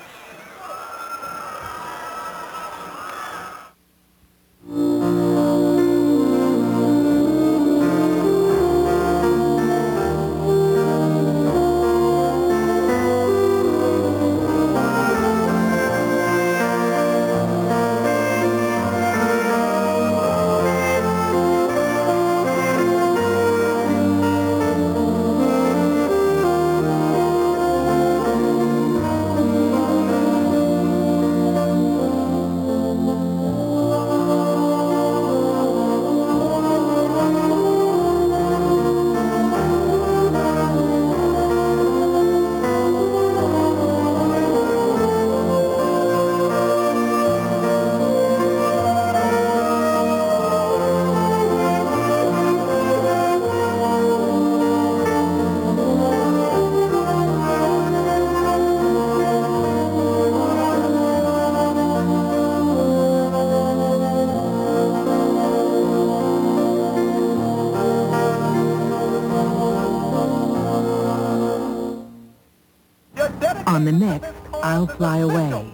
On the next, I'll Fly Away.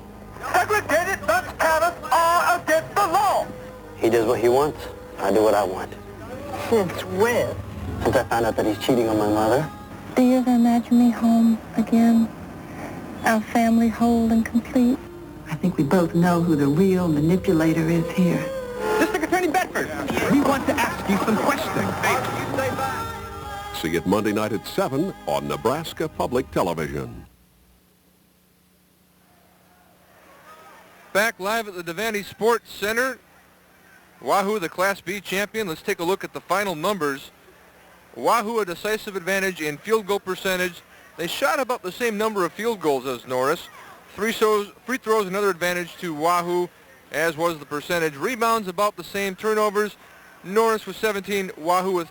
Segregated Dutch parents are against the law. He does what he wants. I do what I want. Since when? Since I found out that he's cheating on my mother. Do you ever imagine me home again? Our family whole and complete? I think we both know who the real manipulator is here. District Attorney Bedford, we want to ask you some questions. See it Monday night at 7 on Nebraska Public Television. Back live at the Devaney Sports Center. Wahoo, the Class B champion. Let's take a look at the final numbers. Wahoo, a decisive advantage in field goal percentage. They shot about the same number of field goals as Norris. Free throws, another advantage to Wahoo, as was the percentage. Rebounds, about the same. Turnovers, Norris with 17, Wahoo with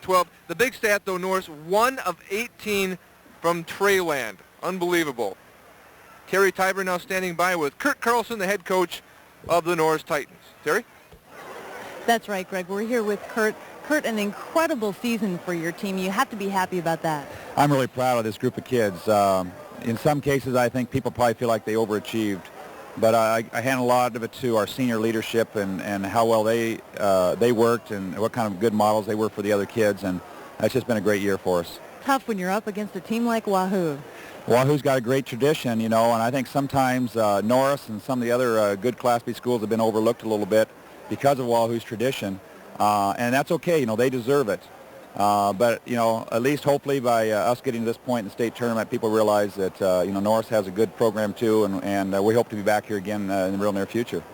12. The big stat, though, Norris, 1 of 18 from Treyland. Unbelievable. Terry Tiber now standing by with Kurt Carlson, the head coach of the Norris Titans. Terry? That's right, Greg. We're here with Kurt. Kurt, an incredible season for your team. You have to be happy about that. I'm really proud of this group of kids. In some cases, I think people probably feel like they overachieved. But I hand a lot of it to our senior leadership and how well they worked and what kind of good models they were for the other kids. And it's just been a great year for us. Tough when you're up against a team like Wahoo. Wahoo's got a great tradition, you know, and I think sometimes Norris and some of the other good Class B schools have been overlooked a little bit because of Wahoo's tradition. And that's okay, you know, they deserve it. But, you know, at least hopefully by us getting to this point in the state tournament, people realize that, you know, Norris has a good program too, and we hope to be back here again in the real near future.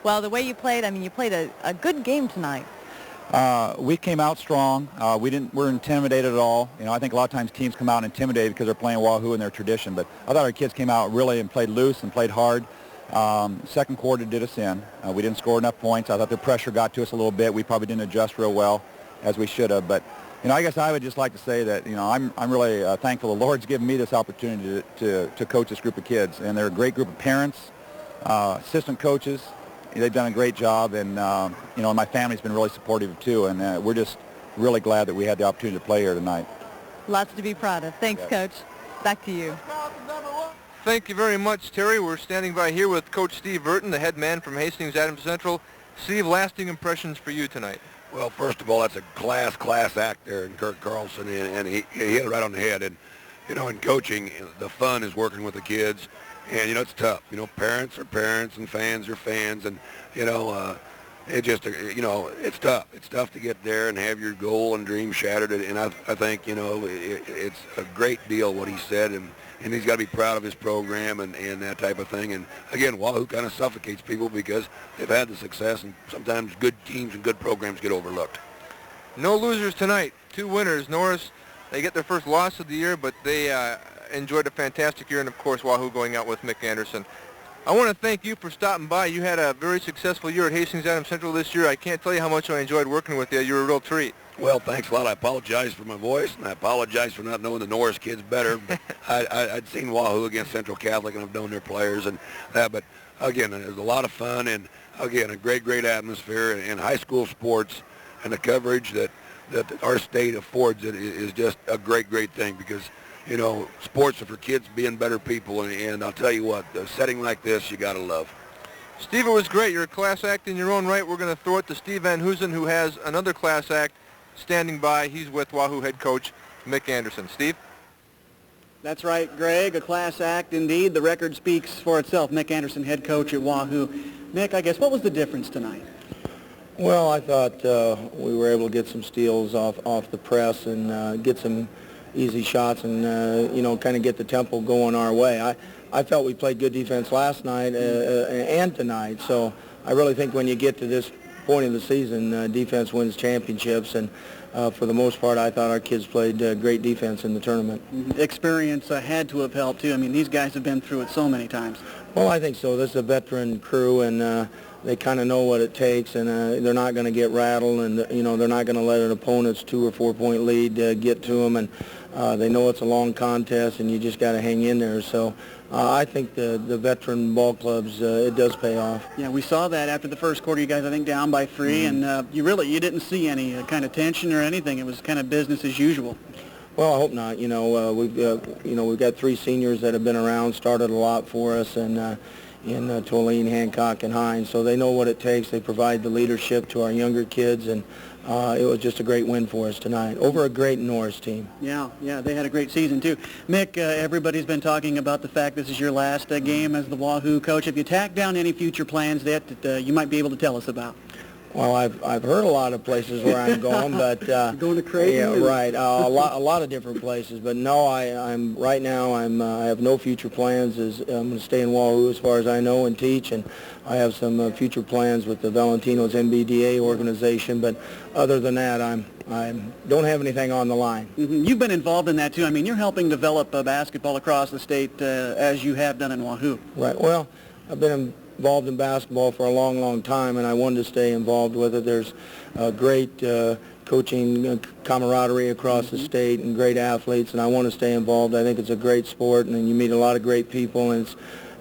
Well, the way you played, I mean, you played a good game tonight. We came out strong. We weren't intimidated at all. You know, I think a lot of times teams come out intimidated because they're playing Wahoo and their tradition, but I thought our kids came out really and played loose and played hard. Second quarter did us in. We didn't score enough points. I thought the pressure got to us a little bit. We probably didn't adjust real well as we should have. But, you know, I guess I would just like to say that, you know, I'm really thankful the Lord's given me this opportunity to coach this group of kids. And they're a great group of parents, assistant coaches. They've done a great job. And, you know, my family's been really supportive too. And we're just really glad that we had the opportunity to play here tonight. Lots to be proud of. Thanks, Coach. Back to you. Thank you very much, Terry. We're standing by here with Coach Steve Burton, the head man from Hastings Adams Central. Steve, lasting impressions for you tonight. Well, first of all, that's a class act there in Kurt Carlson, and he hit it right on the head. And, you know, in coaching, the fun is working with the kids. And, you know, it's tough. You know, parents are parents and fans are fans. And, you know, it just, you know, it's tough. It's tough to get there and have your goal and dream shattered. And I think, you know, it's a great deal what he said. And he's got to be proud of his program and that type of thing. And, again, Wahoo kind of suffocates people because they've had the success, and sometimes good teams and good programs get overlooked. No losers tonight. 2 winners. Norris, they get their first loss of the year, but they enjoyed a fantastic year, and, of course, Wahoo going out with Mick Anderson. I want to thank you for stopping by. You had a very successful year at Hastings Adams Central this year. I can't tell you how much I enjoyed working with you. You were a real treat. Well, thanks a lot. I apologize for my voice, and I apologize for not knowing the Norris kids better. But I'd seen Wahoo against Central Catholic, and I've known their players and that. But, again, it was a lot of fun, and, again, a great atmosphere. And high school sports and the coverage that our state affords it is just a great thing because, you know, sports are for kids being better people. And I'll tell you what, a setting like this you got to love. Steve, it was great. You're a class act in your own right. We're going to throw it to Steve Van Hoosen, who has another class act standing by. He's with Wahoo head coach Mick Anderson. Steve? That's right, Greg. A class act indeed. The record speaks for itself. Mick Anderson, head coach at Wahoo. Mick, I guess, what was the difference tonight? Well, I thought we were able to get some steals off the press and get some easy shots and, you know, kind of get the tempo going our way. I felt we played good defense last night and tonight, so I really think when you get to this point of the season, defense wins championships, and for the most part, I thought our kids played great defense in the tournament. Experience had to have helped, too. I mean, these guys have been through it so many times. Well, I think so. This is a veteran crew, and they kind of know what it takes, and they're not going to get rattled, and, you know, they're not going to let an opponent's 2 or 4 point lead get to them, and they know it's a long contest, and you just got to hang in there. So I think the veteran ball clubs, it does pay off. Yeah, we saw that after the first quarter. You guys, I think, down by 3, and you didn't see any kind of tension or anything. It was kind of business as usual. Well, I hope not. We've got 3 seniors that have been around, started a lot for us, and in Tolene, Hancock, and Hines. So they know what it takes. They provide the leadership to our younger kids, and it was just a great win for us tonight over a great Norris team. Yeah, they had a great season too. Mick, everybody's been talking about the fact this is your last game as the Wahoo coach. Have you tacked down any future plans that you might be able to tell us about? Well, I've heard a lot of places where I'm going, but going to Creighton. Yeah, right. A lot of different places, but no, I'm right now. I have no future plans. I'm going to stay in Wahoo as far as I know and teach, and I have some future plans with the Valentino's MBDA organization. But other than that, I don't have anything on the line. Mm-hmm. You've been involved in that too. I mean, you're helping develop basketball across the state as you have done in Wahoo. Right. Well, I've been involved in basketball for a long, long time, and I wanted to stay involved with it. There's great coaching camaraderie across the state and great athletes, and I want to stay involved. I think it's a great sport, and you meet a lot of great people, and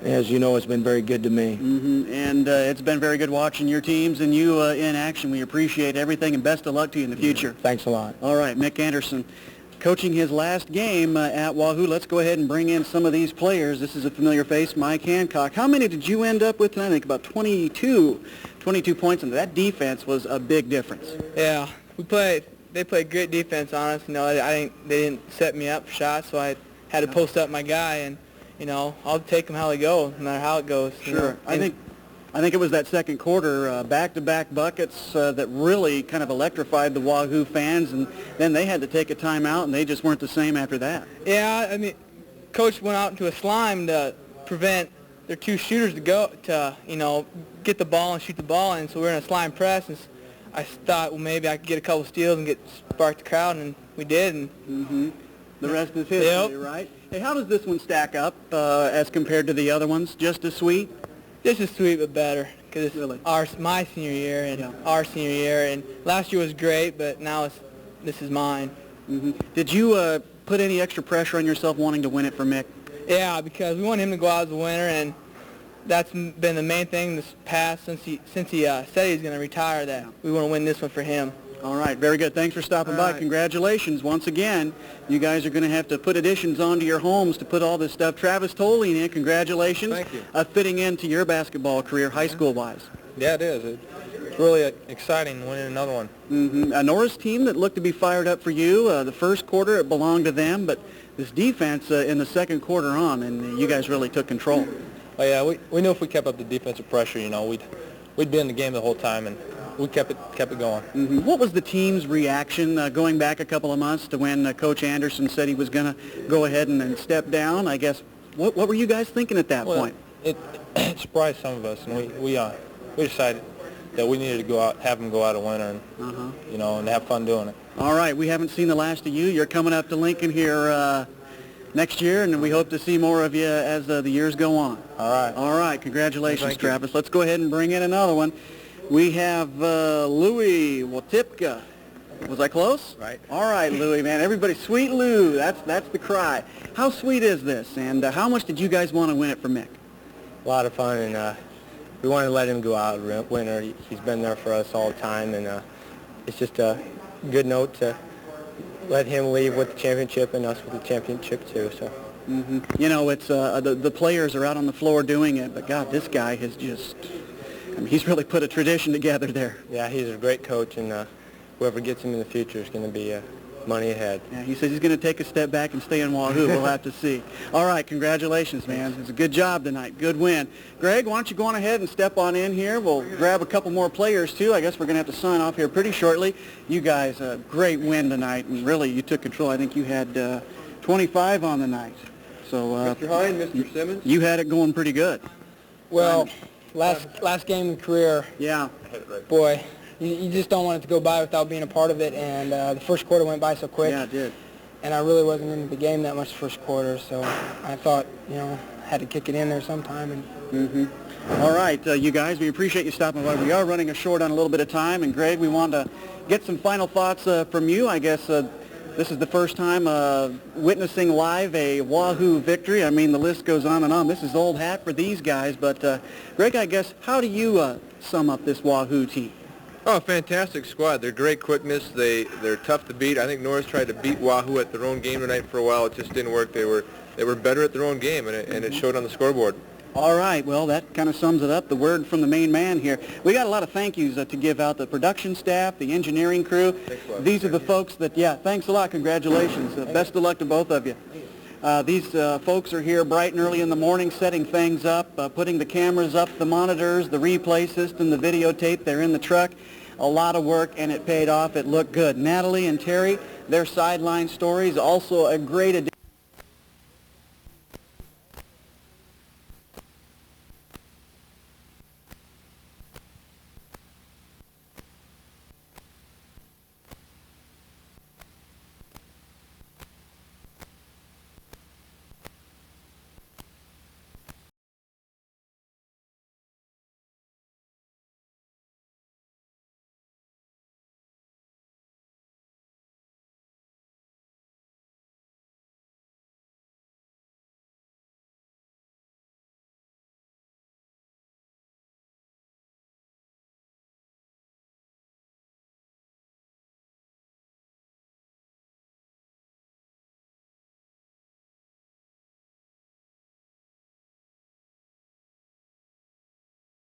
as you know, it's been very good to me. Mm-hmm. And it's been very good watching your teams and you in action. We appreciate everything, and best of luck to you in the future. Thanks a lot. All right, Mick Anderson, coaching his last game at Wahoo. Let's go ahead and bring in some of these players. This is a familiar face, Mike Hancock. How many did you end up with tonight? I think about 22 points, and that defense was a big difference. Yeah, they played great defense on us. I think they didn't set me up for shots, so I had to post up my guy, and I'll take them how they go, no matter how it goes. Sure. I think it was that second quarter, back-to-back buckets that really kind of electrified the Wahoo fans, and then they had to take a timeout, and they just weren't the same after that. Yeah, I mean, Coach went out into a slime to prevent their 2 shooters to go to, get the ball and shoot the ball, and so we were in a slime press, and I thought, well, maybe I could get a couple steals and spark the crowd, and we did. And the rest is history, right? Hey, how does this one stack up as compared to the other ones? Just as sweet? Just as sweet, but better, because it's my senior year and our senior year, and last year was great, but now this is mine. Mm-hmm. Did you put any extra pressure on yourself wanting to win it for Mick? Yeah, because we want him to go out as a winner, and that's been the main thing this past since he said he was going to retire, that we want to win this one for him. All right, very good. Thanks for stopping by. Right. Congratulations once again. You guys are going to have to put additions onto your homes to put all this stuff. Travis Tolene, congratulations. Thank you. Fitting into your basketball career, high school-wise. Yeah, it is. It's really exciting winning another one. Mm-hmm. A Norris team that looked to be fired up for you. The first quarter, it belonged to them, but this defense in the second quarter on, and you guys really took control. Oh, yeah, we knew if we kept up the defensive pressure, we'd be in the game the whole time, and we kept it going. Mm-hmm. What was the team's reaction going back a couple of months to when Coach Anderson said he was going to go ahead and step down? I guess, what were you guys thinking at that point? It surprised some of us, and we decided that we needed to go out, have him go out a winner, and and have fun doing it. All right, we haven't seen the last of you. You're coming up to Lincoln here next year, and we hope to see more of you as the years go on. All right. Congratulations, Travis. Let's go ahead and bring in another one. We have Louis Watipka. Was I close? Right. All right, Louis, man. Everybody, sweet Lou. That's the cry. How sweet is this, and how much did you guys want to win it for Mick? A lot of fun, and we wanted to let him go out winner. He's been there for us all the time, and it's just a good note to let him leave with the championship and us with the championship too. So. Mm-hmm. It's the players are out on the floor doing it, but God, this guy has just. He's really put a tradition together there. Yeah, he's a great coach, and whoever gets him in the future is going to be money ahead. Yeah, he says he's going to take a step back and stay in Wahoo. We'll have to see. All right, congratulations, man. It's a good job tonight. Good win. Greg, why don't you go on ahead and step on in here. We'll grab a couple more players, too. I guess we're going to have to sign off here pretty shortly. You guys, a great win tonight, and really, you took control. I think you had 25 on the night. So, Mr. Hine, Mr. Simmons? You had it going pretty good. Well, last game of the career. Yeah. Boy, you just don't want it to go by without being a part of it, and the first quarter went by so quick. Yeah, it did. And I really wasn't in the game that much the first quarter, so I thought, had to kick it in there sometime. And All right, you guys, we appreciate you stopping by. We are running short on a little bit of time, and Greg, we want to get some final thoughts from you. I guess this is the first time witnessing live a Wahoo victory. I mean, the list goes on and on. This is old hat for these guys. But, Greg, I guess, how do you sum up this Wahoo team? Oh, fantastic squad. They're great quickness. They're tough to beat. I think Norris tried to beat Wahoo at their own game tonight for a while. It just didn't work. They were better at their own game, and it showed on the scoreboard. All right, well, that kind of sums it up, the word from the main man here. We got a lot of thank yous to give out, the production staff, the engineering crew. These are the folks that, thanks a lot, congratulations. Best of luck to both of you. These folks are here bright and early in the morning setting things up, putting the cameras up, the monitors, the replay system, the videotape. They're in the truck. A lot of work, and it paid off. It looked good. Natalie and Terry, their sideline stories, also a great addition.